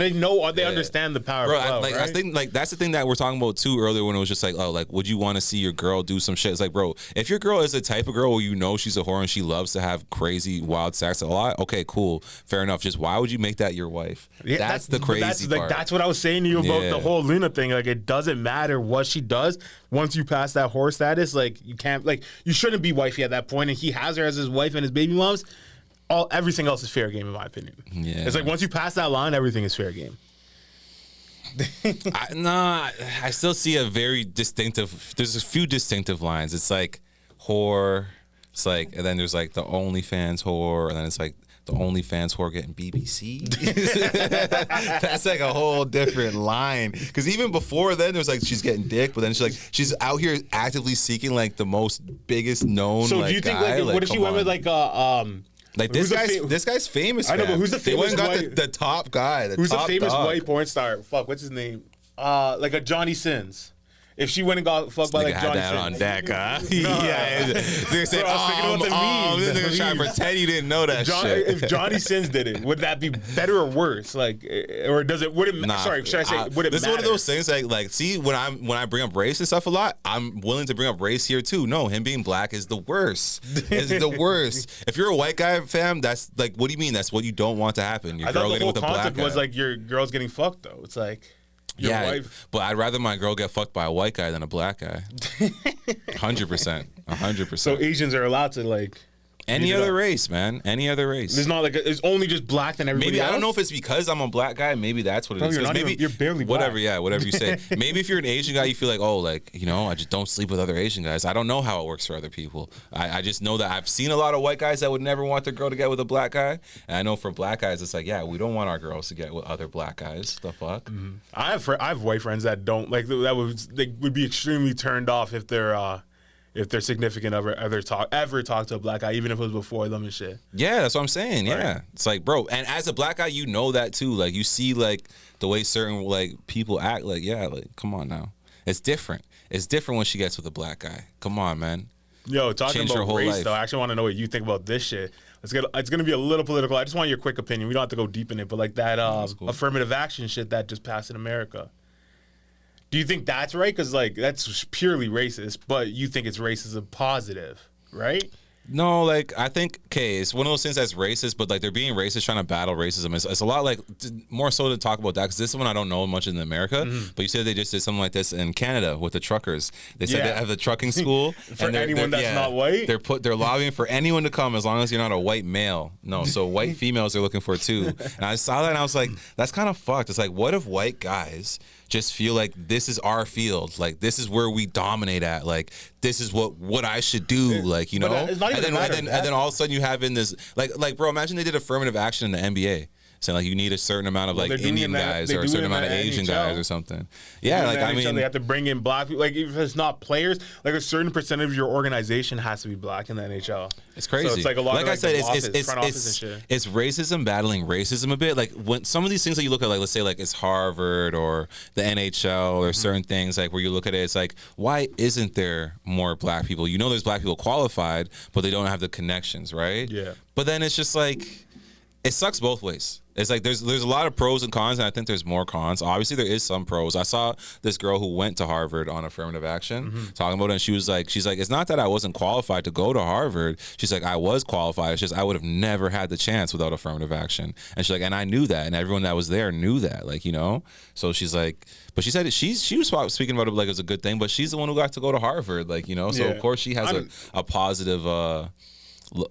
Speaker 1: they understand the power.
Speaker 2: Bro,
Speaker 1: of love,
Speaker 2: right? I think like that's the thing that we're talking about too earlier when it was just like, oh, like would you want to see your girl do some shit? It's like, bro, if your girl is the type of girl where you know she's a whore and she loves to have crazy wild sex a lot, okay, cool, fair enough. Just why would you make that your wife? Yeah, that's the crazy part.
Speaker 1: Like that's what I was saying to you about the whole Luna thing. Like it doesn't matter what she does. Once you pass that whore status, like you can't, like you shouldn't be wifey at that point. And he has her as his wife and his baby moms. Everything else is fair game, in my opinion. Yeah, it's like once you pass that line, everything is fair game.
Speaker 2: I still see a very distinctive. There's a few distinctive lines. It's like whore. It's like, and then there's like the OnlyFans whore, and then it's like the OnlyFans whore getting BBC. That's like a whole different line. Because even before then, there's like she's getting dick, but then she's out here actively seeking like the most biggest known. So do you think
Speaker 1: like what if she went with like
Speaker 2: like this guy's famous?
Speaker 1: I know, but who's the famous?
Speaker 2: They went got the top guy.
Speaker 1: Who's the famous white porn star? Fuck, what's his name? Like a Johnny Sins. If she went and got fucked by like Johnny Sins.
Speaker 2: On deck, huh? Yeah. They're saying, they're trying to pretend you didn't know that shit.
Speaker 1: If Johnny Sins did it, would that be better or worse? Like, or does it? Would it? Sorry, should I say? Would it?
Speaker 2: This is one of those things like see when I bring up race and stuff a lot, I'm willing to bring up race here too. No, him being black is the worst. Is the worst. If you're a white guy, fam, that's like, what do you mean? That's what you don't want to happen. Your girl getting with a black guy. I thought the whole concept was
Speaker 1: like your girl's getting fucked though. It's like.
Speaker 2: But I'd rather my girl get fucked by a white guy than a black guy. 100%.
Speaker 1: So Asians are allowed to like
Speaker 2: any other race, man. Any other race.
Speaker 1: It's not like it's only just black than everybody
Speaker 2: maybe
Speaker 1: else.
Speaker 2: I don't know if it's because I'm a black guy. Maybe that's what it is.
Speaker 1: Maybe you're barely black.
Speaker 2: Whatever. Yeah, whatever you say. Maybe if you're an Asian guy, you feel like, oh, like I just don't sleep with other Asian guys. I don't know how it works for other people. I just know that I've seen a lot of white guys that would never want their girl to get with a black guy, and I know for black guys, it's like, yeah, we don't want our girls to get with other black guys. The fuck.
Speaker 1: Mm-hmm. I have white friends that don't like that. They would be extremely turned off if their significant ever talk to a black guy, even if it was before them and shit.
Speaker 2: Yeah, that's what I'm saying. Yeah, right. It's like, bro, and as a black guy, you know that too. Like, you see, like the way certain like people act. Like, yeah, like, come on now, it's different. It's different when she gets with a black guy. Come on, man.
Speaker 1: Yo, talking about race though, I actually want to know what you think about this shit. It's gonna be a little political. I just want your quick opinion. We don't have to go deep in it, but like that cool. Affirmative action shit that just passed in America. Do you think that's right? Because like that's purely racist, but you think it's racism positive, right?
Speaker 2: No, like I think it's one of those things that's racist, but like they're being racist trying to battle racism. It's a lot like more so to talk about that because this is one I don't know much in America. But you said they just did something like this in Canada with the truckers. They said they have the trucking school
Speaker 1: for anyone that's not white.
Speaker 2: They're lobbying for anyone to come as long as you're not a white male. No, so white females they're looking for too. And I saw that and I was like, that's kind of fucked. It's like, what if white guys just feel like this is our field, like this is where we dominate at, like this is what I should do, like, you know.
Speaker 1: It's not even
Speaker 2: and then all of a sudden you have in this like bro, imagine they did affirmative action in the NBA. Saying like you need a certain amount of like Indian guys or a certain amount of Asian guys or something. Yeah, like I mean,
Speaker 1: they have to bring in black people. Like if it's not players, like a certain percentage of your organization has to be black in the NHL.
Speaker 2: It's crazy.
Speaker 1: So it's like a lot
Speaker 2: like
Speaker 1: of
Speaker 2: I said,
Speaker 1: it's
Speaker 2: it's racism battling racism a bit. Like when some of these things that you look at, like let's say like it's Harvard or the NHL or certain things like where you look at it, it's like why isn't there more black people? You know, there's black people qualified, but they don't have the connections, right?
Speaker 1: Yeah.
Speaker 2: But then it's just like it sucks both ways. It's like there's a lot of pros and cons, and I think there's more cons. Obviously, there is some pros. I saw this girl who went to Harvard on affirmative action talking about it, and she's like, it's not that I wasn't qualified to go to Harvard. She's like, I was qualified. It's just I would have never had the chance without affirmative action. And she's like, and I knew that, and everyone that was there knew that, like, you know. So she's like, but she said she was speaking about it like it was a good thing, but she's the one who got to go to Harvard, like, you know. So of course she has a positive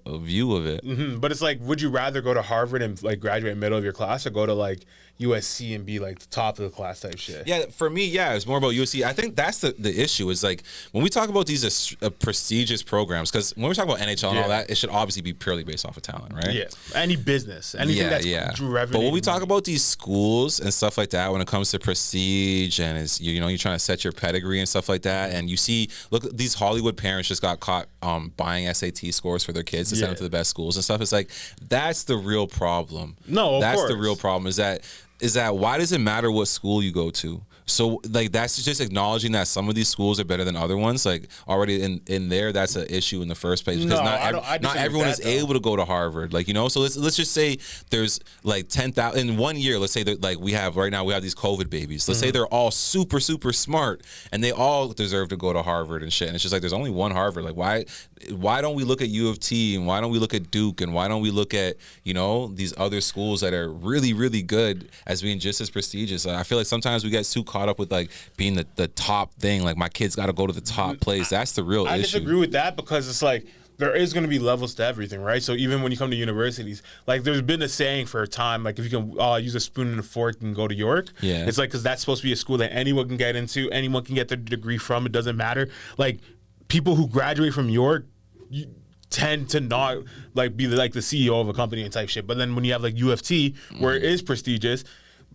Speaker 2: view of it.
Speaker 1: But it's like, would you rather go to Harvard and like graduate middle of your class, or go to like USC and be like the top of the class type shit?
Speaker 2: Yeah, for me, it's more about USC. I think that's the issue is like when we talk about these prestigious programs, because when we talk about NHL and all that, it should obviously be purely based off of talent, right?
Speaker 1: Yeah, any business, anything that's revenue.
Speaker 2: But when we talk about these schools and stuff like that, when it comes to prestige and it's, you know, you're trying to set your pedigree and stuff like that, and you see, look, these Hollywood parents just got caught buying SAT scores for their kids to send them to the best schools and stuff. It's like that's the real problem.
Speaker 1: No,
Speaker 2: that's the real problem. Is that why does it matter what school you go to? So like that's just acknowledging that some of these schools are better than other ones. Like already in there, that's an issue in the first place because not everyone is able to go to Harvard. Like, you know, so let's just say there's like 10,000 in 1 year. Let's say that like we have these COVID babies. Let's say they're all super smart and they all deserve to go to Harvard and shit. And it's just like there's only one Harvard. Like why don't we look at U of T and why don't we look at Duke and why don't we look at, you know, these other schools that are really good as being just as prestigious? I feel like sometimes we get too caught up with like being the top thing. Like my kids got to go to the top place. That's the real issue.
Speaker 1: I disagree with that because it's like there is going to be levels to everything, right? So even when you come to universities, like there's been a saying for a time, like if you can use a spoon and a fork and go to York, it's like because that's supposed to be a school that anyone can get into, anyone can get their degree from. It doesn't matter. Like people who graduate from York tend to not like be like the CEO of a company and type shit. But then when you have like U of T, where it is prestigious,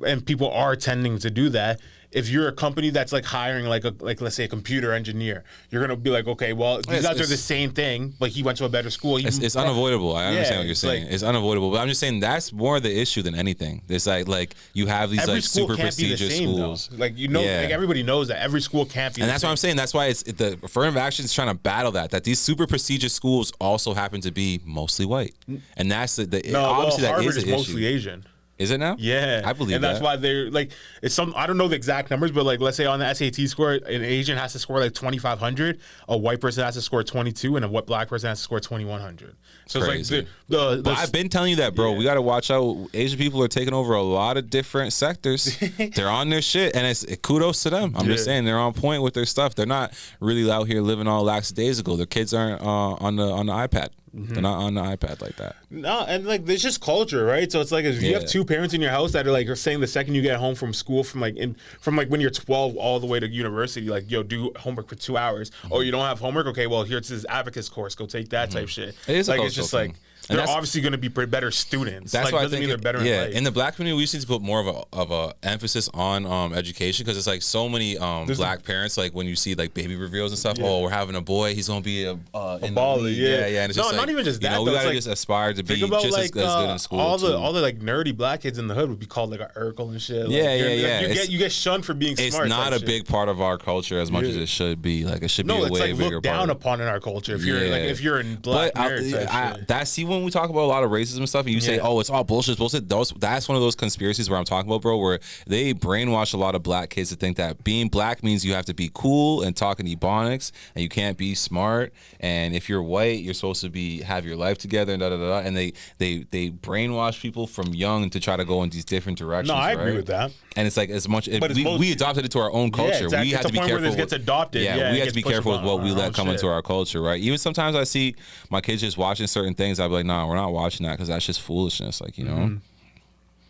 Speaker 1: and people are tending to do that. If you're a company that's like hiring like let's say a computer engineer, you're gonna be like, okay, well these guys are the same thing, but he went to a better school.
Speaker 2: It's unavoidable. I understand what you're saying. Like, it's unavoidable, but I'm just saying that's more the issue than anything. It's like you have these like super prestigious schools.
Speaker 1: Though. Like, you know, like everybody knows that every school can't be.
Speaker 2: And
Speaker 1: the
Speaker 2: that's
Speaker 1: same.
Speaker 2: what I'm saying. That's why the affirmative action is trying to battle that these super prestigious schools also happen to be mostly white, and that's obviously
Speaker 1: Harvard
Speaker 2: that is
Speaker 1: is
Speaker 2: an
Speaker 1: mostly
Speaker 2: issue.
Speaker 1: Asian.
Speaker 2: Is it now?
Speaker 1: Yeah,
Speaker 2: I believe
Speaker 1: and that's why they're like it's some. I don't know the exact numbers, but like let's say on the SAT score, an Asian has to score like 2,500, a white person has to score 22, and a black person has to score 2,100. So
Speaker 2: crazy.
Speaker 1: It's like
Speaker 2: But I've been telling you that, bro. We got to watch out. Asian people are taking over a lot of different sectors. They're on their shit, and it's kudos to them. I'm just saying they're on point with their stuff. They're not really out here living all lackadaisical. Their kids aren't on the iPad. They're not on the iPad like that.
Speaker 1: No, and like there's just culture, right? So it's like if you have two parents in your house that are saying the second you get home from school, from when you're 12 all the way to university, like, yo, do homework for 2 hours. Oh, you don't have homework? Okay, well, here's this abacus course. Go take that type shit.
Speaker 2: It is
Speaker 1: like it's just
Speaker 2: thing.
Speaker 1: Like they're obviously going to be better students.
Speaker 2: That's
Speaker 1: like,
Speaker 2: why
Speaker 1: doesn't mean they're better in life.
Speaker 2: In the black community, we just need to put more of a emphasis on education because it's like so many black parents, like when you see like baby reveals and stuff, we're having a baby, he's going to be a
Speaker 1: baller,
Speaker 2: and it's just
Speaker 1: not even just that.
Speaker 2: You know, we got to just aspire to be just as good in school.
Speaker 1: All the like nerdy black kids in the hood would be called like an Urkel and shit. Like, you get shunned for being smart.
Speaker 2: It's not a big part of our culture as much as it should be. Like it should be a way bigger part.
Speaker 1: No, it's like looked down upon in our culture if you're like if you're in black nerd type shit.
Speaker 2: That's when we talk about a lot of racism and stuff, and you say, "Oh, it's all bullshit, bullshit." That's one of those conspiracies where I'm talking about, bro, where they brainwash a lot of black kids to think that being black means you have to be cool and talking ebonics, and you can't be smart. And if you're white, you're supposed to have your life together, and da da da. And they brainwash people from young to try to go in these different directions.
Speaker 1: No, I agree with that.
Speaker 2: And it's like we adopted it to our own culture.
Speaker 1: Yeah, exactly.
Speaker 2: We have to be careful.
Speaker 1: Where this gets adopted.
Speaker 2: Yeah, we have to be careful with what we let come into our culture, right? Even sometimes I see my kids just watching certain things. I'd be like, "Nah, we're not watching that because that's just foolishness." Like, you know,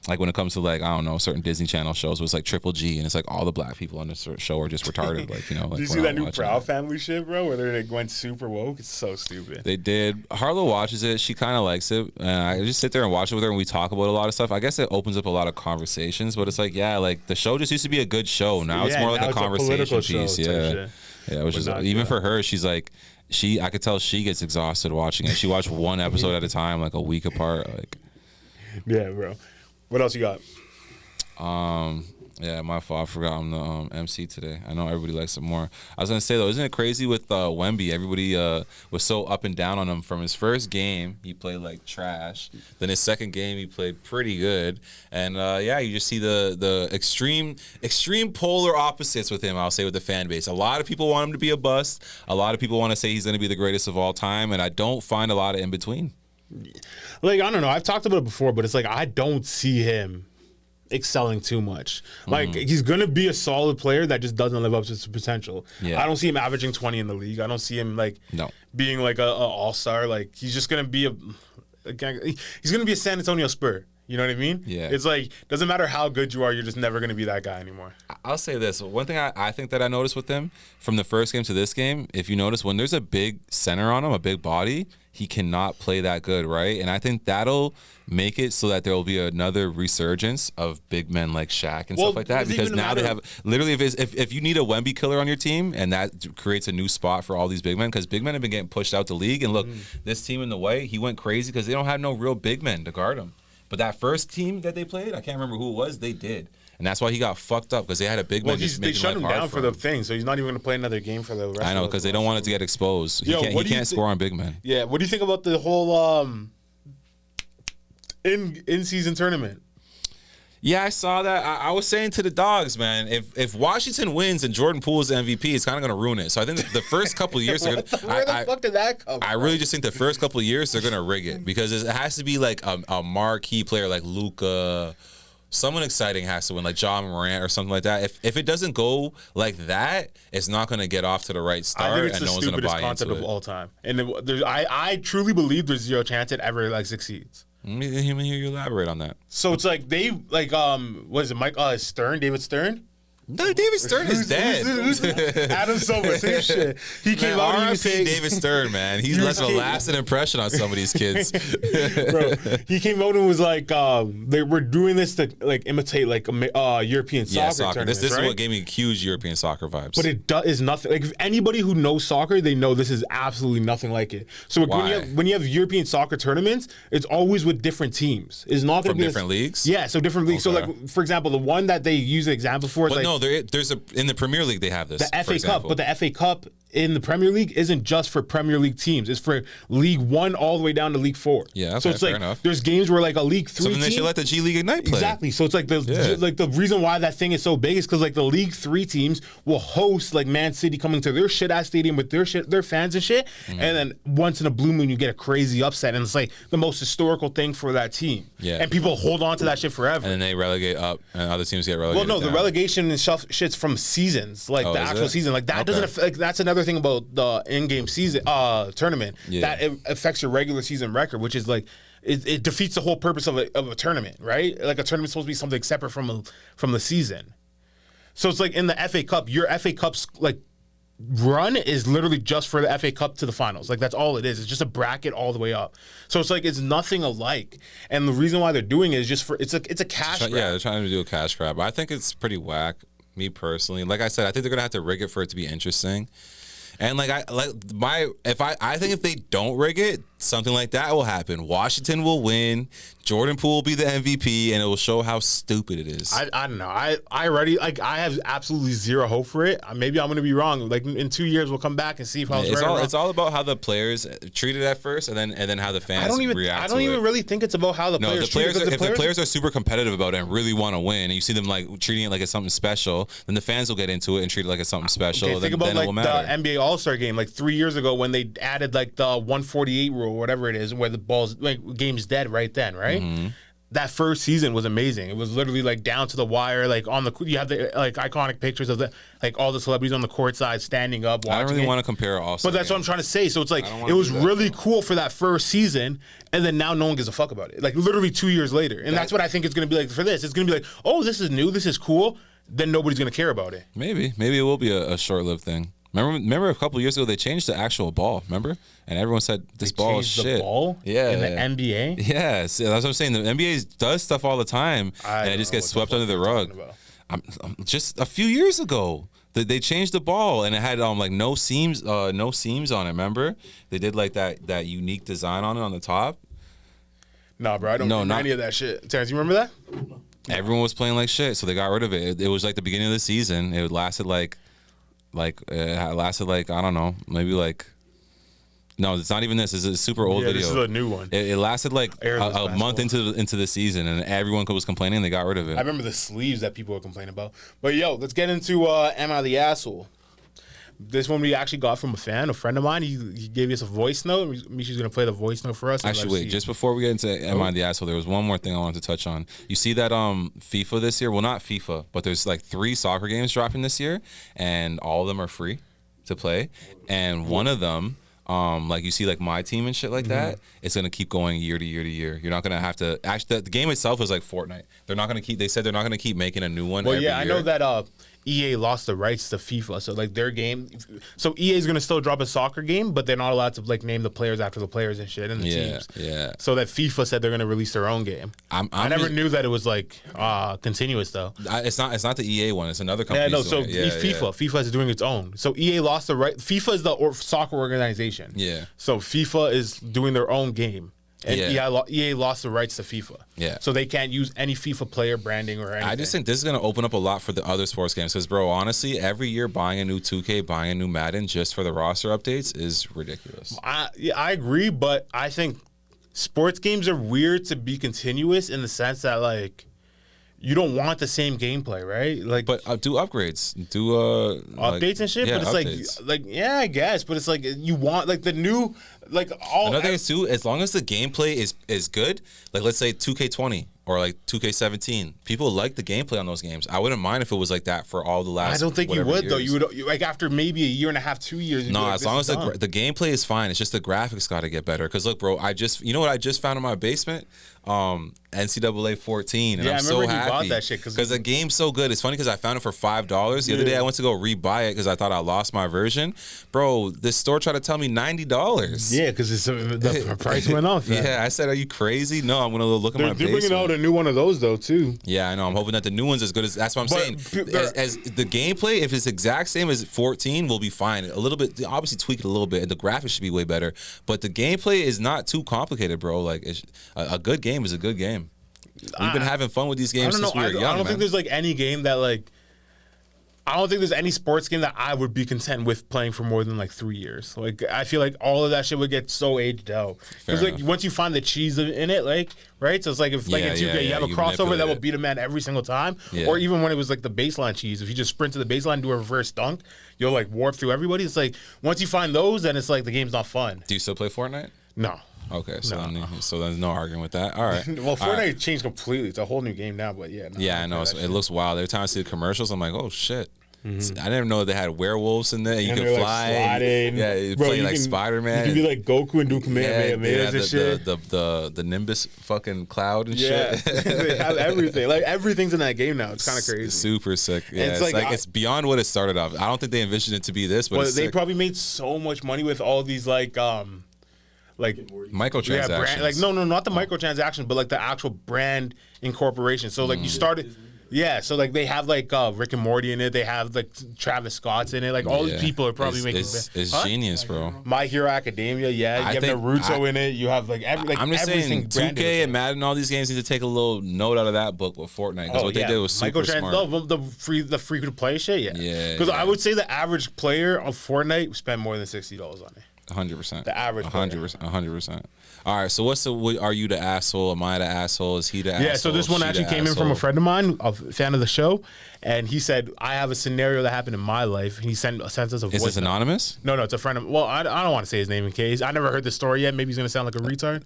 Speaker 2: like when it comes to like, I don't know, certain Disney Channel shows where it's like Triple G and it's like all the black people on the show are just retarded. Like, you know, like,
Speaker 1: did you see that new Proud Family shit, bro? Where they went super woke? It's so stupid.
Speaker 2: They did. Harlow watches it. She kind of likes it. And I just sit there and watch it with her and we talk about a lot of stuff. I guess it opens up a lot of conversations, but it's like, yeah, like the show just used to be a good show. Now it's more like a conversation piece. Yeah. Yeah, which is even for her, she's like, I could tell she gets exhausted watching it. She watched one episode at a time, like a week apart. Like,
Speaker 1: yeah, bro. What else you got?
Speaker 2: Yeah, my fault. I forgot I'm the MC today. I know everybody likes it more. I was gonna say though, isn't it crazy with Wemby? Everybody was so up and down on him from his first game. He played like trash. Then his second game, he played pretty good. And yeah, you just see the extreme polar opposites with him. I'll say with the fan base. A lot of people want him to be a bust. A lot of people want to say he's gonna be the greatest of all time, and I don't find a lot of in between.
Speaker 1: Like, I don't know. I've talked about it before, but it's like I don't see him excelling too much. Like, he's gonna be a solid player that just doesn't live up to his potential. I don't see him averaging 20 in the league. I don't see him like being like a all-star. Like, he's just gonna be he's gonna be a San Antonio Spur. You know what I mean?
Speaker 2: Yeah.
Speaker 1: It's like, doesn't matter how good you are, you're just never going to be that guy anymore.
Speaker 2: I'll say this. One thing I think that I noticed with him from the first game to this game, if you notice, when there's a big center on him, a big body, he cannot play that good, right? And I think that'll make it so that there will be another resurgence of big men like Shaq and stuff like that. Because now they have, literally, if you need a Wemby killer on your team, and that creates a new spot for all these big men, because big men have been getting pushed out the league. And look, this team in the way, he went crazy because they don't have no real big men to guard him. But that first team that they played, I can't remember who it was, they did. And that's why he got fucked up, because they had a big man just making life hard for him. They shut him down for the
Speaker 1: thing, so he's not even going to play another game for the rest of the
Speaker 2: I know, because they don't want it to get exposed. He can't score on big men.
Speaker 1: Yeah, what do you think about the whole in-season tournament?
Speaker 2: Yeah, I saw that. I was saying to the dogs, man, if Washington wins and Jordan Poole is the MVP, it's kind of going to ruin it. So I think the first couple of years,
Speaker 1: where the fuck did that come from?
Speaker 2: I really just think the first couple of years they're going to rig it, because it has to be like a marquee player like Luka. Someone exciting has to win, like John Morant or something like that. If it doesn't go like that, it's not going to get off to the right start, and no one's going to buy into it. I think it's the stupidest concept of all time.
Speaker 1: And I truly believe there's zero chance it ever like succeeds.
Speaker 2: Let me hear you elaborate on that.
Speaker 1: So it's like they what is it, David Stern?
Speaker 2: No, David Stern is dead.
Speaker 1: Adam Silver, same shit. He came out and he was saying,
Speaker 2: David Stern, man. He's left a lasting impression on some of these kids.
Speaker 1: Bro, he came out and was like, they were doing this to like imitate like European soccer.
Speaker 2: This is what gave me huge European soccer vibes.
Speaker 1: But it is nothing. Like, if anybody who knows soccer, they know this is absolutely nothing like it. So when you have European soccer tournaments, it's always with different teams. It's not
Speaker 2: from different leagues.
Speaker 1: Yeah, so different leagues. Okay. So like, for example, the one that they use an example for is
Speaker 2: there's in the Premier League they have this.
Speaker 1: The FA Cup, but the FA Cup in the Premier League isn't just for Premier League teams. It's for League 1 all the way down to League 4.
Speaker 2: Yeah, okay,
Speaker 1: so it's
Speaker 2: fair
Speaker 1: like
Speaker 2: enough.
Speaker 1: There's games where like a League 3
Speaker 2: team. So then they should let the G League Ignite play.
Speaker 1: Exactly. So it's like the reason why that thing is so big is because like the League 3 teams will host like Man City coming to their shit ass stadium with their fans and shit, and then once in a blue moon you get a crazy upset, and it's like the most historical thing for that team. Yeah. And people hold on to that shit forever.
Speaker 2: And then they relegate up, and other teams get relegated.
Speaker 1: Well, no, the relegation and shit's from seasons, like the actual season. Like that doesn't affect, like that's another thing about the in-game season tournament that it affects your regular season record, which is like it defeats the whole purpose of a tournament, right? Like a tournament's supposed to be something separate from the season. So it's like in the FA Cup, your FA Cup's like run is literally just for the FA Cup to the finals. Like that's all it is. It's just a bracket all the way up. So it's like it's nothing alike. And the reason why they're doing it is just for it's a cash grab.
Speaker 2: Yeah, they're trying to do a cash grab. I think it's pretty whack. Me personally, like I said, I think they're gonna have to rig it for it to be interesting. And I think if they don't rig it, something like that will happen. Washington will win. Jordan Poole will be the MVP, and it will show how stupid it is.
Speaker 1: I don't know. I already like. I have absolutely zero hope for it. Maybe I'm going to be wrong. Like in 2 years, we'll come back and see if I was right or wrong.
Speaker 2: It's all about how the players treat it at first, and then how the fans react.
Speaker 1: I don't even really think it's about how the players treat it.
Speaker 2: If the players are super competitive about it and really want to win, and you see them like treating it like it's something special, then the fans will get into it and treat it like it's something special.
Speaker 1: Okay, think about like the NBA All-Star game, like 3 years ago when they added like the 148 rule, whatever it is, where the ball's like game's dead right then, right? Mm-hmm. That first season was amazing. It was literally like down to the wire. Like on the, you have the like iconic pictures of the like all the celebrities on the court side standing up.
Speaker 2: I don't really want to compare All-Star
Speaker 1: but that's what I'm trying to say. So it's like it was really cool for that first season, and then now no one gives a fuck about it. Like literally 2 years later, and that's what I think it's going to be like for this. It's going to be like, oh, this is new, this is cool. Then nobody's going to care about it.
Speaker 2: Maybe it will be a short-lived thing. Remember a couple of years ago they changed the actual ball. Remember, and everyone said this ball is shit.
Speaker 1: The ball,
Speaker 2: yeah,
Speaker 1: in the NBA.
Speaker 2: Yes, that's what I'm saying. The NBA does stuff all the time, and it just gets swept under the rug. Just a few years ago, they changed the ball, and it had like no seams on it. Remember, they did like that unique design on it on the top.
Speaker 1: Nah, bro, I don't remember any of that shit. Terrence, you remember that?
Speaker 2: Everyone was playing like shit, so they got rid of it. It was like the beginning of the season. It lasted like I don't know, maybe like, no, it's not even this. It's a super old video.
Speaker 1: This is a new one.
Speaker 2: It lasted like a month into the season, and everyone was complaining. And they got rid of it.
Speaker 1: I remember the sleeves that people were complaining about. But yo, let's get into Am I the Asshole? This one we actually got from a friend of mine. He gave us a voice note. Misha's going to play the voice note for us.
Speaker 2: Actually, wait, just before we get into Am I the Asshole, there was one more thing I wanted to touch on. You see that FIFA this year? Well, not FIFA, but there's like 3 soccer games dropping this year, and all of them are free to play. And one of them, like you see like my team and shit like that, it's going to keep going year to year to year. You're not going to have to, actually, the game itself is like Fortnite. They said they're not going to keep making a new one every year.
Speaker 1: I know that EA lost the rights to FIFA, so like their game. So EA is gonna still drop a soccer game, but they're not allowed to like name the players after the players and shit and the teams.
Speaker 2: Yeah.
Speaker 1: So that FIFA said they're gonna release their own game. I never knew that it was like continuous though.
Speaker 2: It's not the EA one. It's another company.
Speaker 1: Yeah, no. So FIFA is doing its own. So EA lost the right. FIFA is the soccer organization.
Speaker 2: Yeah.
Speaker 1: So FIFA is doing their own game. And EA lost the rights to FIFA.
Speaker 2: Yeah.
Speaker 1: So they can't use any FIFA player branding or anything.
Speaker 2: I just think this is going to open up a lot for the other sports games. Because, bro, honestly, every year buying a new 2K, buying a new Madden just for the roster updates is ridiculous.
Speaker 1: I agree, but I think sports games are weird to be continuous in the sense that, like, you don't want the same gameplay, right? Like,
Speaker 2: but do upgrades, do
Speaker 1: updates and shit.
Speaker 2: Yeah,
Speaker 1: but it's
Speaker 2: updates.
Speaker 1: like yeah, I guess. But it's like you want like the new like all.
Speaker 2: Another thing is too, as long as the gameplay is good. Like let's say 2K20 or like 2K17, people like the gameplay on those games. I wouldn't mind if it was like that for all the last.
Speaker 1: I don't think you would
Speaker 2: years.
Speaker 1: though. You would like after maybe a year and a half, 2 years.
Speaker 2: No, as long as the gameplay is fine. It's just the graphics got to get better. Because look, bro, you know what I just found in my basement. NCAA 14, and I'm so happy.
Speaker 1: You bought that shit
Speaker 2: because the game's so good. It's funny because I found it for $5. The other day I went to go rebuy it because I thought I lost my version. Bro, this store tried to tell me $90.
Speaker 1: Yeah, because the price went up.
Speaker 2: Yeah, I said, "Are you crazy?" No, I'm gonna look at my basement.
Speaker 1: They're bringing out a new one of those though too.
Speaker 2: Yeah, I know. I'm hoping that the new one's as good as. That's what I'm saying. As the gameplay, if it's exact same as 14, we'll be fine. A little bit, obviously tweak it a little bit, and the graphics should be way better. But the gameplay is not too complicated, bro. Like a good game is a good game. We've been having fun with these games since we were young.
Speaker 1: I don't think there's like any game that like. I don't think there's any sports game that I would be content with playing for more than like 3 years. Like I feel like all of that shit would get so aged out. Because like once you find the cheese in it, like right, so it's like if like in 2K you have a crossover that will beat a man every single time, or even when it was like the baseline cheese, if you just sprint to the baseline and do a reverse dunk, you'll like warp through everybody. It's like once you find those, then it's like the game's not fun.
Speaker 2: Do you still play Fortnite?
Speaker 1: No.
Speaker 2: Okay, so there's no arguing with that. All right.
Speaker 1: Well, Fortnite changed completely. It's a whole new game now, but yeah.
Speaker 2: I know. It looks wild. Every time I see the commercials, I'm like, oh shit. Mm-hmm. I didn't know they had werewolves in there. You can fly.
Speaker 1: Like sliding.
Speaker 2: Yeah, you play like Spider-Man.
Speaker 1: You can be like Goku and do Kamehameha and shit.
Speaker 2: The Nimbus fucking cloud and shit.
Speaker 1: They have everything. Like everything's in that game now. It's kind of crazy.
Speaker 2: Super sick. Yeah, it's like it's beyond what it started off. I don't think they envisioned it to be this, but
Speaker 1: they probably made so much money with all these like microtransactions.
Speaker 2: Yeah,
Speaker 1: not the microtransactions, but like the actual brand incorporation. So like you started. Yeah, so like they have like Rick and Morty in it. They have like Travis Scott's in it. Like all these people are probably making.
Speaker 2: It's genius, bro.
Speaker 1: My Hero Academia, yeah. You have Naruto in it. You have like
Speaker 2: I'm just saying, 2K and Madden, all these games need to take a little note out of that book with Fortnite because what they did was super smart.
Speaker 1: The free to play shit, yeah. Because I would say the average player of Fortnite spend more than $60 on it.
Speaker 2: 100%.
Speaker 1: The average.
Speaker 2: 100%. All right. So are you the asshole? Am I the asshole? Is he the asshole?
Speaker 1: Yeah. So this one actually came in from a friend of mine, a fan of the show, and he said, "I have a scenario that happened in my life." And he sent us a voice.
Speaker 2: Is this anonymous?
Speaker 1: No, it's a friend of. Well, I don't want to say his name in case I never heard the story yet. Maybe he's gonna sound like a retard.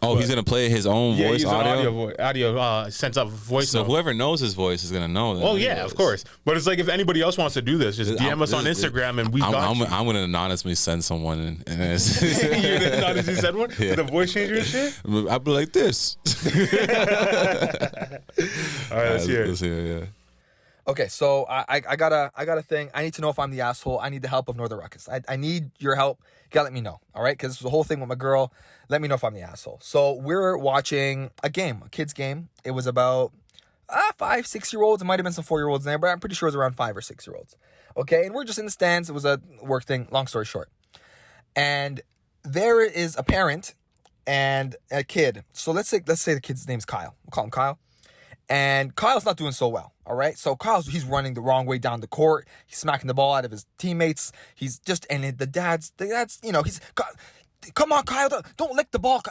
Speaker 2: Oh, he's gonna play his own voice
Speaker 1: audio sends up voice.
Speaker 2: So
Speaker 1: note.
Speaker 2: Whoever knows his voice is gonna know that.
Speaker 1: Oh yeah, of course. But it's like if anybody else wants to do this, just DM us on Instagram and
Speaker 2: I'm gonna anonymously send someone.
Speaker 1: You're gonna anonymously send one with a voice changer and shit.
Speaker 2: I'll be like this.
Speaker 1: All right, let's hear it.
Speaker 2: Yeah.
Speaker 3: Okay, so I got a thing. I need to know if I'm the asshole. I need the help of Northern Ruckus. I need your help. You gotta let me know, all right? Because the whole thing with my girl. Let me know if I'm the asshole. So we're watching a kid's game. It was about 5, 6-year-olds. It might have been some 4-year-olds in there, but I'm pretty sure it was around 5 or 6-year-olds. Okay, and we're just in the stands. It was a work thing. Long story short, and there is a parent and a kid. So let's say the kid's name's Kyle. We'll call him Kyle. And Kyle's not doing so well, all right? So he's running the wrong way down the court. He's smacking the ball out of his teammates. He's just, and the dad's, he's, come on, Kyle, don't lick the ball.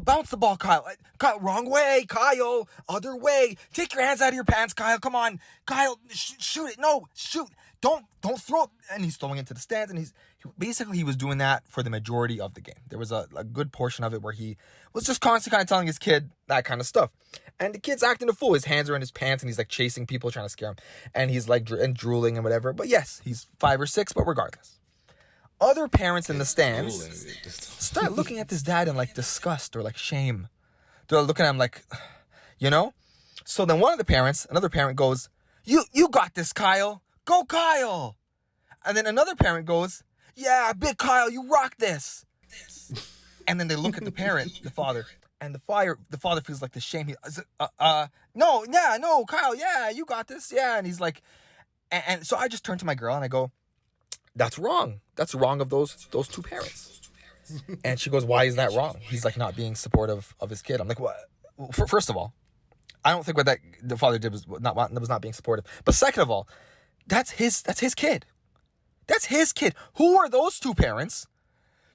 Speaker 3: Bounce the ball, Kyle. Kyle, wrong way, Kyle, other way. Take your hands out of your pants, Kyle. Come on, Kyle, shoot it. No, shoot. Don't throw it. And he's throwing into the stands, and he was doing that for the majority of the game. There was a good portion of it where he was just constantly kind of telling his kid that kind of stuff. And the kid's acting a fool. His hands are in his pants, and he's like chasing people, trying to scare him. And he's like drooling and whatever. But yes, he's 5 or 6, but regardless. Other parents in the stands start looking at this dad in like disgust or like shame. They're looking at him like, So then another parent goes, You got this, Kyle. Go, Kyle. And then another parent goes, yeah, big Kyle, you rock this. And then they look at the parent, the father, and the father feels like the shame. No, Kyle, yeah, you got this, yeah. And he's like, and so I just turn to my girl and I go, that's wrong. That's wrong of those two parents. And she goes, why is that wrong? He's like not being supportive of his kid. I'm like, what? Well, first of all, I don't think what the father did was not being supportive. But second of all, that's his kid. That's his kid. Who are those two parents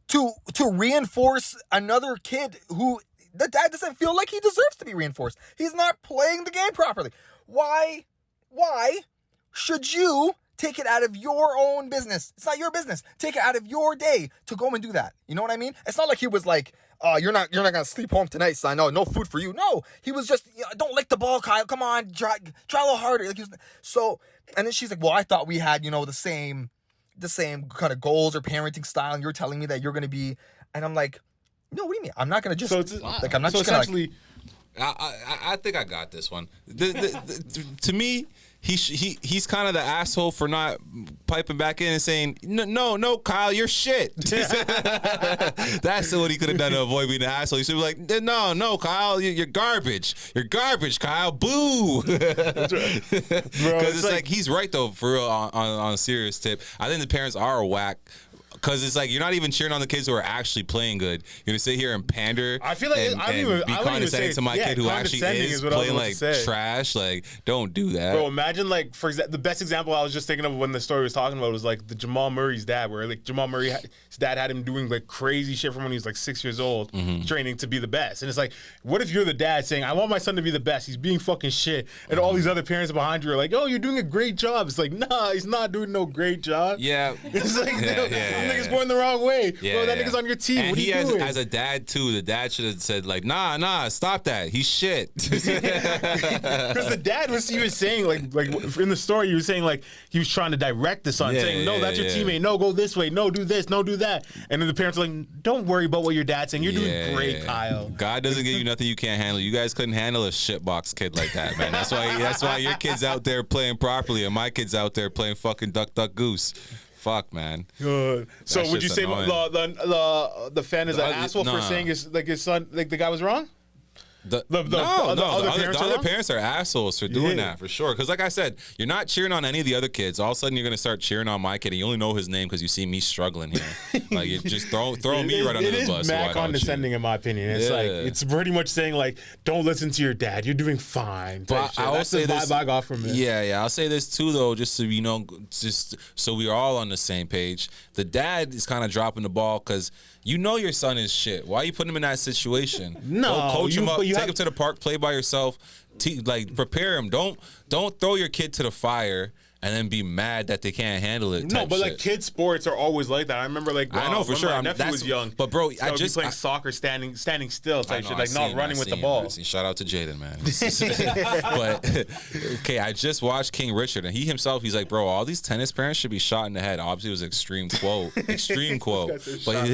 Speaker 3: to reinforce another kid who the dad doesn't feel like he deserves to be reinforced? He's not playing the game properly. Why should you take it out of your own business? It's not your business. Take it out of your day to go and do that. You know what I mean? It's not like he was like, you're not gonna sleep home tonight, son. No food for you. No, he was just, don't lick the ball, Kyle. Come on, try a little harder. And then she's like, well, I thought we had, the same kind of goals or parenting style, and you're telling me that you're gonna be, and I'm like, no, what do you mean? I'm not gonna just I'm not just gonna.
Speaker 2: I think I got this one. To me, he's kind of the asshole for not piping back in and saying, no, Kyle, you're shit. That's what he could have done to avoid being an asshole. He should be like, no, Kyle, you're garbage. You're garbage, Kyle. Boo. Because it's like he's right though, for real. On a serious tip, I think the parents are whack. Because it's like you're not even cheering on the kids who are actually playing good. You're gonna sit here and pander.
Speaker 1: I feel like
Speaker 2: and be condescending to my kid who actually is playing like trash. Like, don't do that.
Speaker 1: Bro, imagine like for example, the best example I was just thinking of when the story was talking about was like the Jamal Murray's dad, where like Jamal Murray, his dad had him doing like crazy shit from when he was like 6 years old, training to be the best. And it's like, what if you're the dad saying, I want my son to be the best. He's being fucking shit, and all these other parents behind you are like, oh, you're doing a great job. It's like, nah, he's not doing no great job.
Speaker 2: Yeah,
Speaker 1: it's like nigga's going the wrong way.
Speaker 2: Yeah,
Speaker 1: bro, that nigga's on your team.
Speaker 2: And
Speaker 1: what are you doing?
Speaker 2: As a dad too, the dad should have said like, nah, stop that. He's shit.
Speaker 1: Because the dad was even saying like in the story, he was saying like he was trying to direct the son, saying, no, that's your teammate. No, go this way. No, do this. No, do that. And then the parents are like, don't worry about what your dad's saying. You're doing great, Kyle.
Speaker 2: God doesn't give you nothing you can't handle. You guys couldn't handle a shitbox kid like that, man. That's why your kid's out there playing properly, and my kid's out there playing fucking duck goose. Fuck, man.
Speaker 1: Good. So would you say the fan is an asshole for saying his son, like the guy was wrong?
Speaker 2: The
Speaker 1: other
Speaker 2: other
Speaker 1: parents
Speaker 2: parents are assholes for doing
Speaker 1: Yeah.
Speaker 2: that for sure. Because like I said, you're not cheering on any of the other kids. All of a sudden, you're gonna start cheering on my kid, and you only know his name because you see me struggling here. Like you just throw me right under the bus.
Speaker 1: It is mad condescending in my opinion. It's like it's pretty much saying like, don't listen to your dad. You're doing fine.
Speaker 2: But I will
Speaker 1: That's
Speaker 2: say
Speaker 1: the
Speaker 2: this.
Speaker 1: vibe I got from it.
Speaker 2: Yeah. I'll say this too, though, just so you know, just so we're all on the same page. The dad is kind of dropping the ball because you know your son is shit. Why are you putting him in that situation?
Speaker 1: No,
Speaker 2: go coach him up,
Speaker 1: but you
Speaker 2: take
Speaker 1: have-
Speaker 2: him to the park, play by yourself. Like prepare him. Don't throw your kid to the fire and then be mad that they can't handle it.
Speaker 1: No, but
Speaker 2: shit.
Speaker 1: like kids sports are always like that. I remember like
Speaker 2: I know for
Speaker 1: when
Speaker 2: sure.
Speaker 1: my nephew was young.
Speaker 2: But bro,
Speaker 1: I
Speaker 2: just
Speaker 1: playing soccer standing still type shit, like
Speaker 2: I
Speaker 1: not
Speaker 2: seen,
Speaker 1: running
Speaker 2: I
Speaker 1: with the
Speaker 2: seen,
Speaker 1: ball.
Speaker 2: I seen. Shout out to Jaden, man. But okay, I just watched King Richard, and he himself, he's like, bro, all these tennis parents should be shot in the head. Obviously, it was extreme quote. But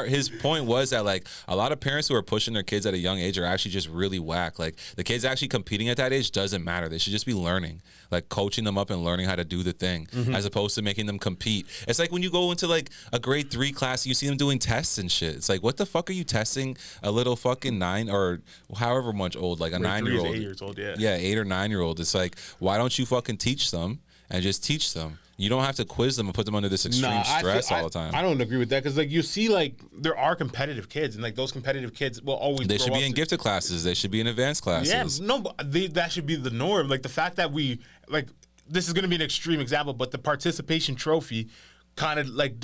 Speaker 2: his point was that like a lot of parents who are pushing their kids at a young age are actually just really whack. Like the kids actually competing at that age doesn't matter. They should just be learning, like coaching them up and learning how to do the thing, as opposed to making them compete. It's like when you go into like a grade 3 class, you see them doing tests and shit. It's like, what the fuck are you testing a little fucking 9 or however much old, like a
Speaker 1: Grade 3 is
Speaker 2: 9-year-old?
Speaker 1: 8 years old, yeah.
Speaker 2: Yeah, 8 or 9-year-old. It's like, why don't you fucking teach them and just teach them? You don't have to quiz them and put them under this extreme stress all the time.
Speaker 1: I don't agree with that because like you see like there are competitive kids and like those competitive kids will always.
Speaker 2: They
Speaker 1: grow
Speaker 2: should be
Speaker 1: up
Speaker 2: in
Speaker 1: to-
Speaker 2: gifted classes. They should be in advanced classes.
Speaker 1: Yeah, no, but that should be the norm. Like the fact that we like this is going to be an extreme example, but the participation trophy kind of like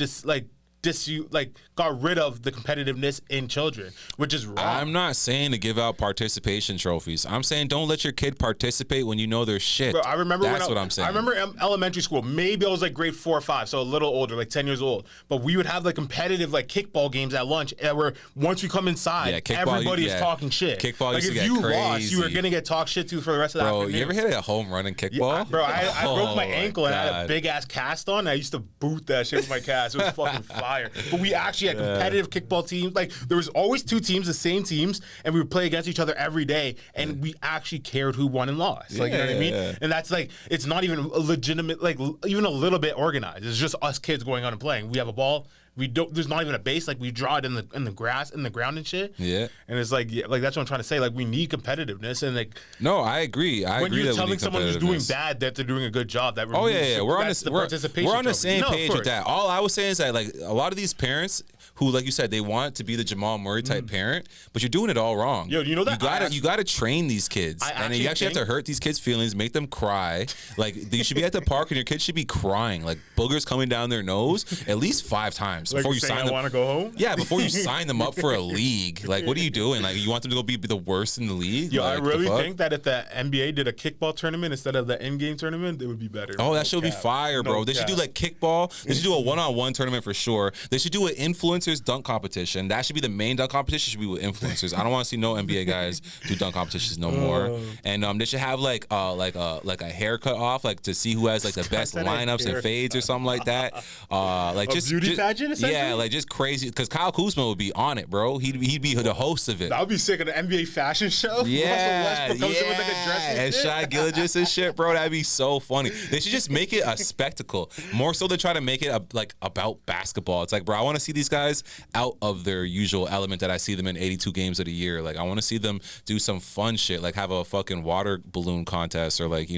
Speaker 1: got rid of the competitiveness in children, which is wrong.
Speaker 2: I'm not saying to give out participation trophies. I'm saying don't let your kid participate when you know they're shit.
Speaker 1: Bro, I remember
Speaker 2: That's what I'm saying.
Speaker 1: I remember elementary school. Maybe I was like grade 4 or 5, so a little older, like 10 years old. But we would have like competitive like kickball games at lunch, where once we come inside, everybody is talking shit.
Speaker 2: Kickball
Speaker 1: like
Speaker 2: used
Speaker 1: if
Speaker 2: to get
Speaker 1: you
Speaker 2: crazy.
Speaker 1: lost, you were gonna get talked shit to for the rest of the
Speaker 2: Bro,
Speaker 1: afternoon.
Speaker 2: you ever hit a home run in kickball?
Speaker 1: Yeah, bro, I broke my
Speaker 2: Oh
Speaker 1: ankle and I had a
Speaker 2: God.
Speaker 1: big ass cast on. I used to boot that shit with my cast. It was fucking fire. But we actually had competitive kickball teams. Like there was always 2 teams, the same teams, and we would play against each other every day. And we actually cared who won and lost. Like you know what I mean?
Speaker 2: Yeah.
Speaker 1: And that's like it's not even a legitimate, like even a little bit organized. It's just us kids going out and playing. We have a ball. We don't. There's not even a base. Like we draw it in the grass, in the ground and shit.
Speaker 2: Yeah.
Speaker 1: And it's like like that's what I'm trying to say. Like we need competitiveness and like
Speaker 2: No, I agree. I
Speaker 1: when
Speaker 2: agree
Speaker 1: you're
Speaker 2: that we
Speaker 1: telling
Speaker 2: need
Speaker 1: someone who's doing
Speaker 2: competitiveness.
Speaker 1: bad that they're doing a good job. That
Speaker 2: Oh yeah, we're on
Speaker 1: that's
Speaker 2: the
Speaker 1: participation
Speaker 2: we're on the
Speaker 1: trophy.
Speaker 2: same
Speaker 1: No, of
Speaker 2: page with
Speaker 1: course.
Speaker 2: that. All I was saying is that like a lot of these parents who, like you said, they want to be the Jamal Murray type parent, but you're doing it all wrong.
Speaker 1: Yo, you know that
Speaker 2: you gotta train these kids, and you actually have to hurt these kids' feelings, make them cry. Like you should be at the park and your kids should be crying, like boogers coming down their nose at least 5 times
Speaker 1: Like
Speaker 2: before you
Speaker 1: saying,
Speaker 2: sign
Speaker 1: I
Speaker 2: them.
Speaker 1: want to go home.
Speaker 2: Yeah, before you sign them up for a league. Like, what are you doing? Like, you want them to go be the worst in the league?
Speaker 1: Yo,
Speaker 2: like,
Speaker 1: I really think that if the NBA did a kickball tournament instead of the in-game tournament, it would be better.
Speaker 2: Oh,
Speaker 1: No
Speaker 2: that should be
Speaker 1: cap.
Speaker 2: fire, bro.
Speaker 1: No
Speaker 2: They should do
Speaker 1: cap.
Speaker 2: like kickball. They should do a one-on-one tournament for sure. They should do an influencers dunk competition. That should be the main dunk competition. Should be with influencers. I don't want to see no NBA guys do dunk competitions no more. And they should have like a haircut off, like to see who has like the best
Speaker 1: That
Speaker 2: lineups and fades or something like that. Like
Speaker 1: A
Speaker 2: just
Speaker 1: beauty pageant, essentially?
Speaker 2: Yeah, like just crazy. Because Kyle Kuzma would be on it, bro. He'd be the host of it.
Speaker 1: That would be sick. An NBA fashion show.
Speaker 2: Yeah,
Speaker 1: Russell Westbrook comes in with like a dress
Speaker 2: and
Speaker 1: shit.
Speaker 2: Shai Gilgeous and shit, bro. That'd be so funny. They should just make it a spectacle, more so than try to make it like about basketball. It's like, bro, I want to see these guys out of their usual element that I see them in 82 games of the year. Like, I want to see them do some fun shit, like have a fucking water balloon contest or like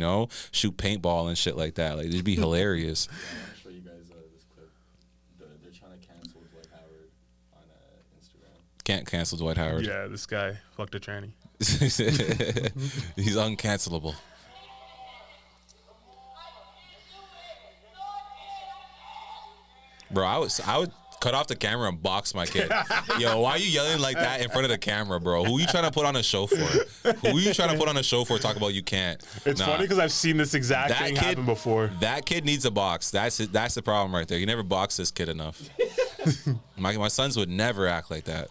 Speaker 2: shoot paintball and shit like that. Like, it'd be hilarious.
Speaker 4: I'll show you guys this clip. They're trying to cancel Dwight Howard on Instagram.
Speaker 2: Can't cancel Dwight Howard.
Speaker 1: Yeah, this guy fucked a tranny.
Speaker 2: He's uncancelable. Bro, I would cut off the camera and box my kid. Yo, why are you yelling like that in front of the camera, bro? Who you trying to put on a show for? Who you trying to put on a show for? Talk about you can't.
Speaker 1: It's funny because I've seen this exact thing happen before.
Speaker 2: That kid needs a box. That's it. That's the problem right there. You never box this kid enough. My sons would never act like that.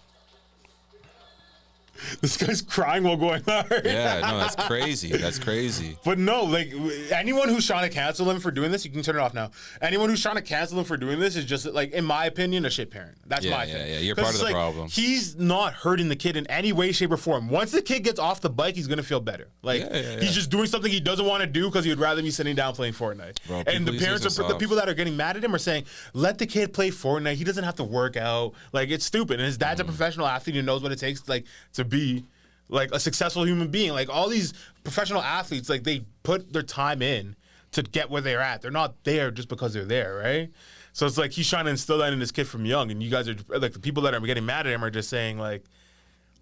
Speaker 1: This guy's crying while going hard.
Speaker 2: Yeah, no, that's crazy. That's crazy.
Speaker 1: But no, like anyone who's trying to cancel him for doing this, you can turn it off now. Anyone who's trying to cancel him for doing this is just like, in my opinion, a shit parent. That's my thing.
Speaker 2: Yeah, you're
Speaker 1: 'Cause
Speaker 2: part of
Speaker 1: it's
Speaker 2: the
Speaker 1: like,
Speaker 2: problem.
Speaker 1: He's not hurting the kid in any way, shape, or form. Once the kid gets off the bike, he's gonna feel better. Like he's just doing something he doesn't want to do because he'd rather be sitting down playing Fortnite.
Speaker 2: Bro,
Speaker 1: and the
Speaker 2: people
Speaker 1: parents
Speaker 2: use
Speaker 1: are
Speaker 2: this
Speaker 1: the
Speaker 2: off.
Speaker 1: people that are getting mad at him are saying, let the kid play Fortnite. He doesn't have to work out. Like it's stupid. And his dad's a professional athlete who knows what it takes like to be like a successful human being. Like all these professional athletes, like they put their time in to get where they're at. They're not there just because they're there, right? So it's like he's trying to instill that in his kid from young, and you guys are like the people that are getting mad at him are just saying like,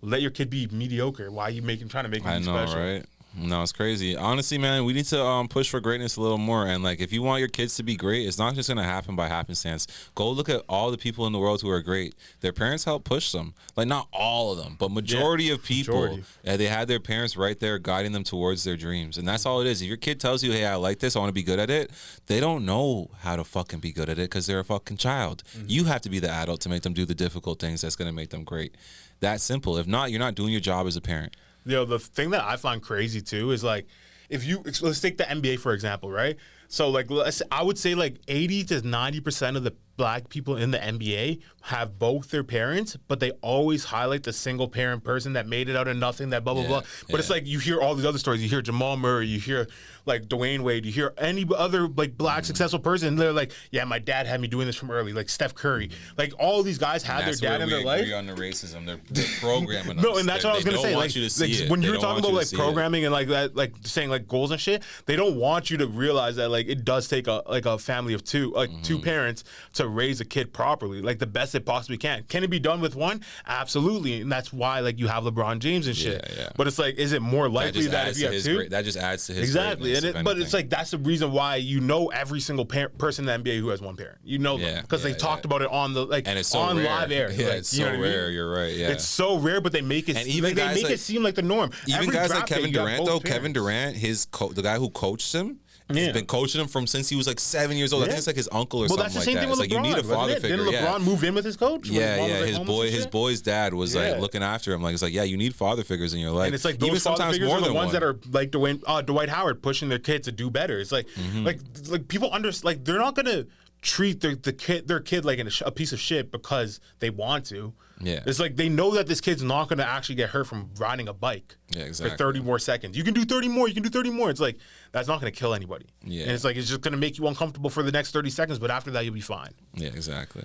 Speaker 1: let your kid be mediocre. Why are you trying to make him special?
Speaker 2: Right? No, it's crazy. Honestly, man, we need to push for greatness a little more. And like, if you want your kids to be great, it's not just gonna happen by happenstance. Go look at all the people in the world who are great. Their parents helped push them. Like, not all of them, but majority of people. They had their parents right there guiding them towards their dreams, and that's all it is. If your kid tells you, "Hey, I like this, I want to be good at it," they don't know how to fucking be good at it because they're a fucking child. You have to be the adult to make them do the difficult things that's gonna make them great. That simple. If not, you're not doing your job as a parent.
Speaker 1: The thing that I find crazy too is like, let's take the NBA for example, right? So like, I would say like 80 to 90% of the black people in the NBA have both their parents, but they always highlight the single parent person that made it out of nothing, that blah, blah, blah. But it's like, you hear all these other stories. You hear Jamal Murray, you hear like Dwayne Wade, you hear any other like black successful person, and they're like, yeah, my dad had me doing this from early, like Steph Curry. Like all these guys had their dad in their life.
Speaker 2: On the racism, they're programming
Speaker 1: No, and that's what I was going to say. Like when you're talking about like programming and like that, like saying like goals and shit, they don't want you to realize that like it does take a family of two, like two parents to raise a kid properly, like the best it possibly can. Can it be done with one? Absolutely, and that's why like you have LeBron James and shit. Yeah. But it's like, is it more likely that if you have two?
Speaker 2: That just adds to his
Speaker 1: exactly. But it's like that's the reason why you know every single person in the NBA who has one parent. You know them because they talked about it on the like,
Speaker 2: and it's so
Speaker 1: on
Speaker 2: rare.
Speaker 1: live air.
Speaker 2: Yeah,
Speaker 1: like,
Speaker 2: it's so rare. You're right. Yeah,
Speaker 1: it's so rare, but they make it.
Speaker 2: And even
Speaker 1: they make it seem like the norm.
Speaker 2: Even
Speaker 1: every
Speaker 2: guys like Kevin Durant, though.
Speaker 1: Parents.
Speaker 2: Kevin Durant, the guy who coached him. He's been coaching him from since he was like 7 years old. I think it's like his uncle or something like that.
Speaker 1: Well, that's the same thing with LeBron.
Speaker 2: Like, you need a father figure.
Speaker 1: Didn't LeBron move in with his coach?
Speaker 2: His boy's dad was like looking after him. Like, it's like, yeah, you need father figures in your life.
Speaker 1: And it's like those
Speaker 2: even
Speaker 1: father
Speaker 2: sometimes
Speaker 1: figures
Speaker 2: more
Speaker 1: are the
Speaker 2: than
Speaker 1: ones
Speaker 2: one.
Speaker 1: that are like Dwight Howard pushing their kids to do better. It's like like people like they're not gonna treat their kid like a piece of shit because they want to.
Speaker 2: Yeah.
Speaker 1: It's like they know that this kid's not going to actually get hurt from riding a bike for 30 more seconds. You can do 30 more. You can do 30 more. It's like, that's not going to kill anybody.
Speaker 2: Yeah.
Speaker 1: And it's like, it's just going to make you uncomfortable for the next 30 seconds, but after that, you'll be fine.
Speaker 2: Yeah, exactly.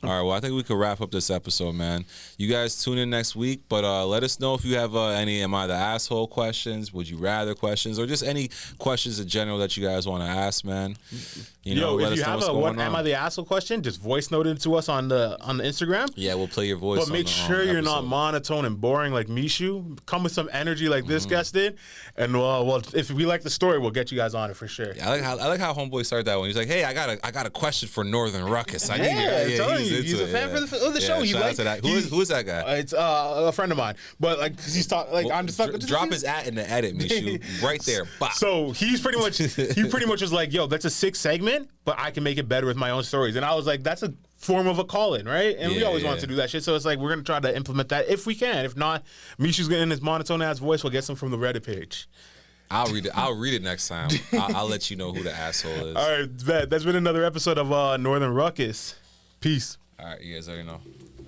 Speaker 2: All right, well, I think we could wrap up this episode, man. You guys tune in next week, but let us know if you have any Am I the Asshole questions, Would You Rather questions, or just any questions in general that you guys want to ask, man.
Speaker 1: If you have a what Am I the Asshole question, just voice note it to us on the Instagram.
Speaker 2: Yeah, we'll play your voice.
Speaker 1: But make sure you're not monotone and boring like Mishu. Come with some energy like this guest did, and well, if we like the story, we'll get you guys on it for sure.
Speaker 2: Yeah, I like how Homeboy started that one. He's like, "Hey, I got a question for Northern Ruckus. I need
Speaker 1: I'm telling you, he's a fan for the show. He
Speaker 2: shout out to that. Who is that guy?
Speaker 1: It's a friend of mine, but like, cause he's talking like I'm just talking.
Speaker 2: Drop his in the edit, Mishu, right there. Bop.
Speaker 1: So he pretty much was like, "Yo, that's a sick segment, but I can make it better with my own stories." And I was like, "That's a form of a call-in, right?" And we always want to do that shit. So it's like, we're going to try to implement that if we can. If not, Mishu's getting his monotone-ass voice. We'll get some from the Reddit page.
Speaker 2: I'll read it next time. I'll let you know who the asshole is.
Speaker 1: All right, that's been another episode of Northern Ruckus. Peace.
Speaker 2: All right, you guys already know.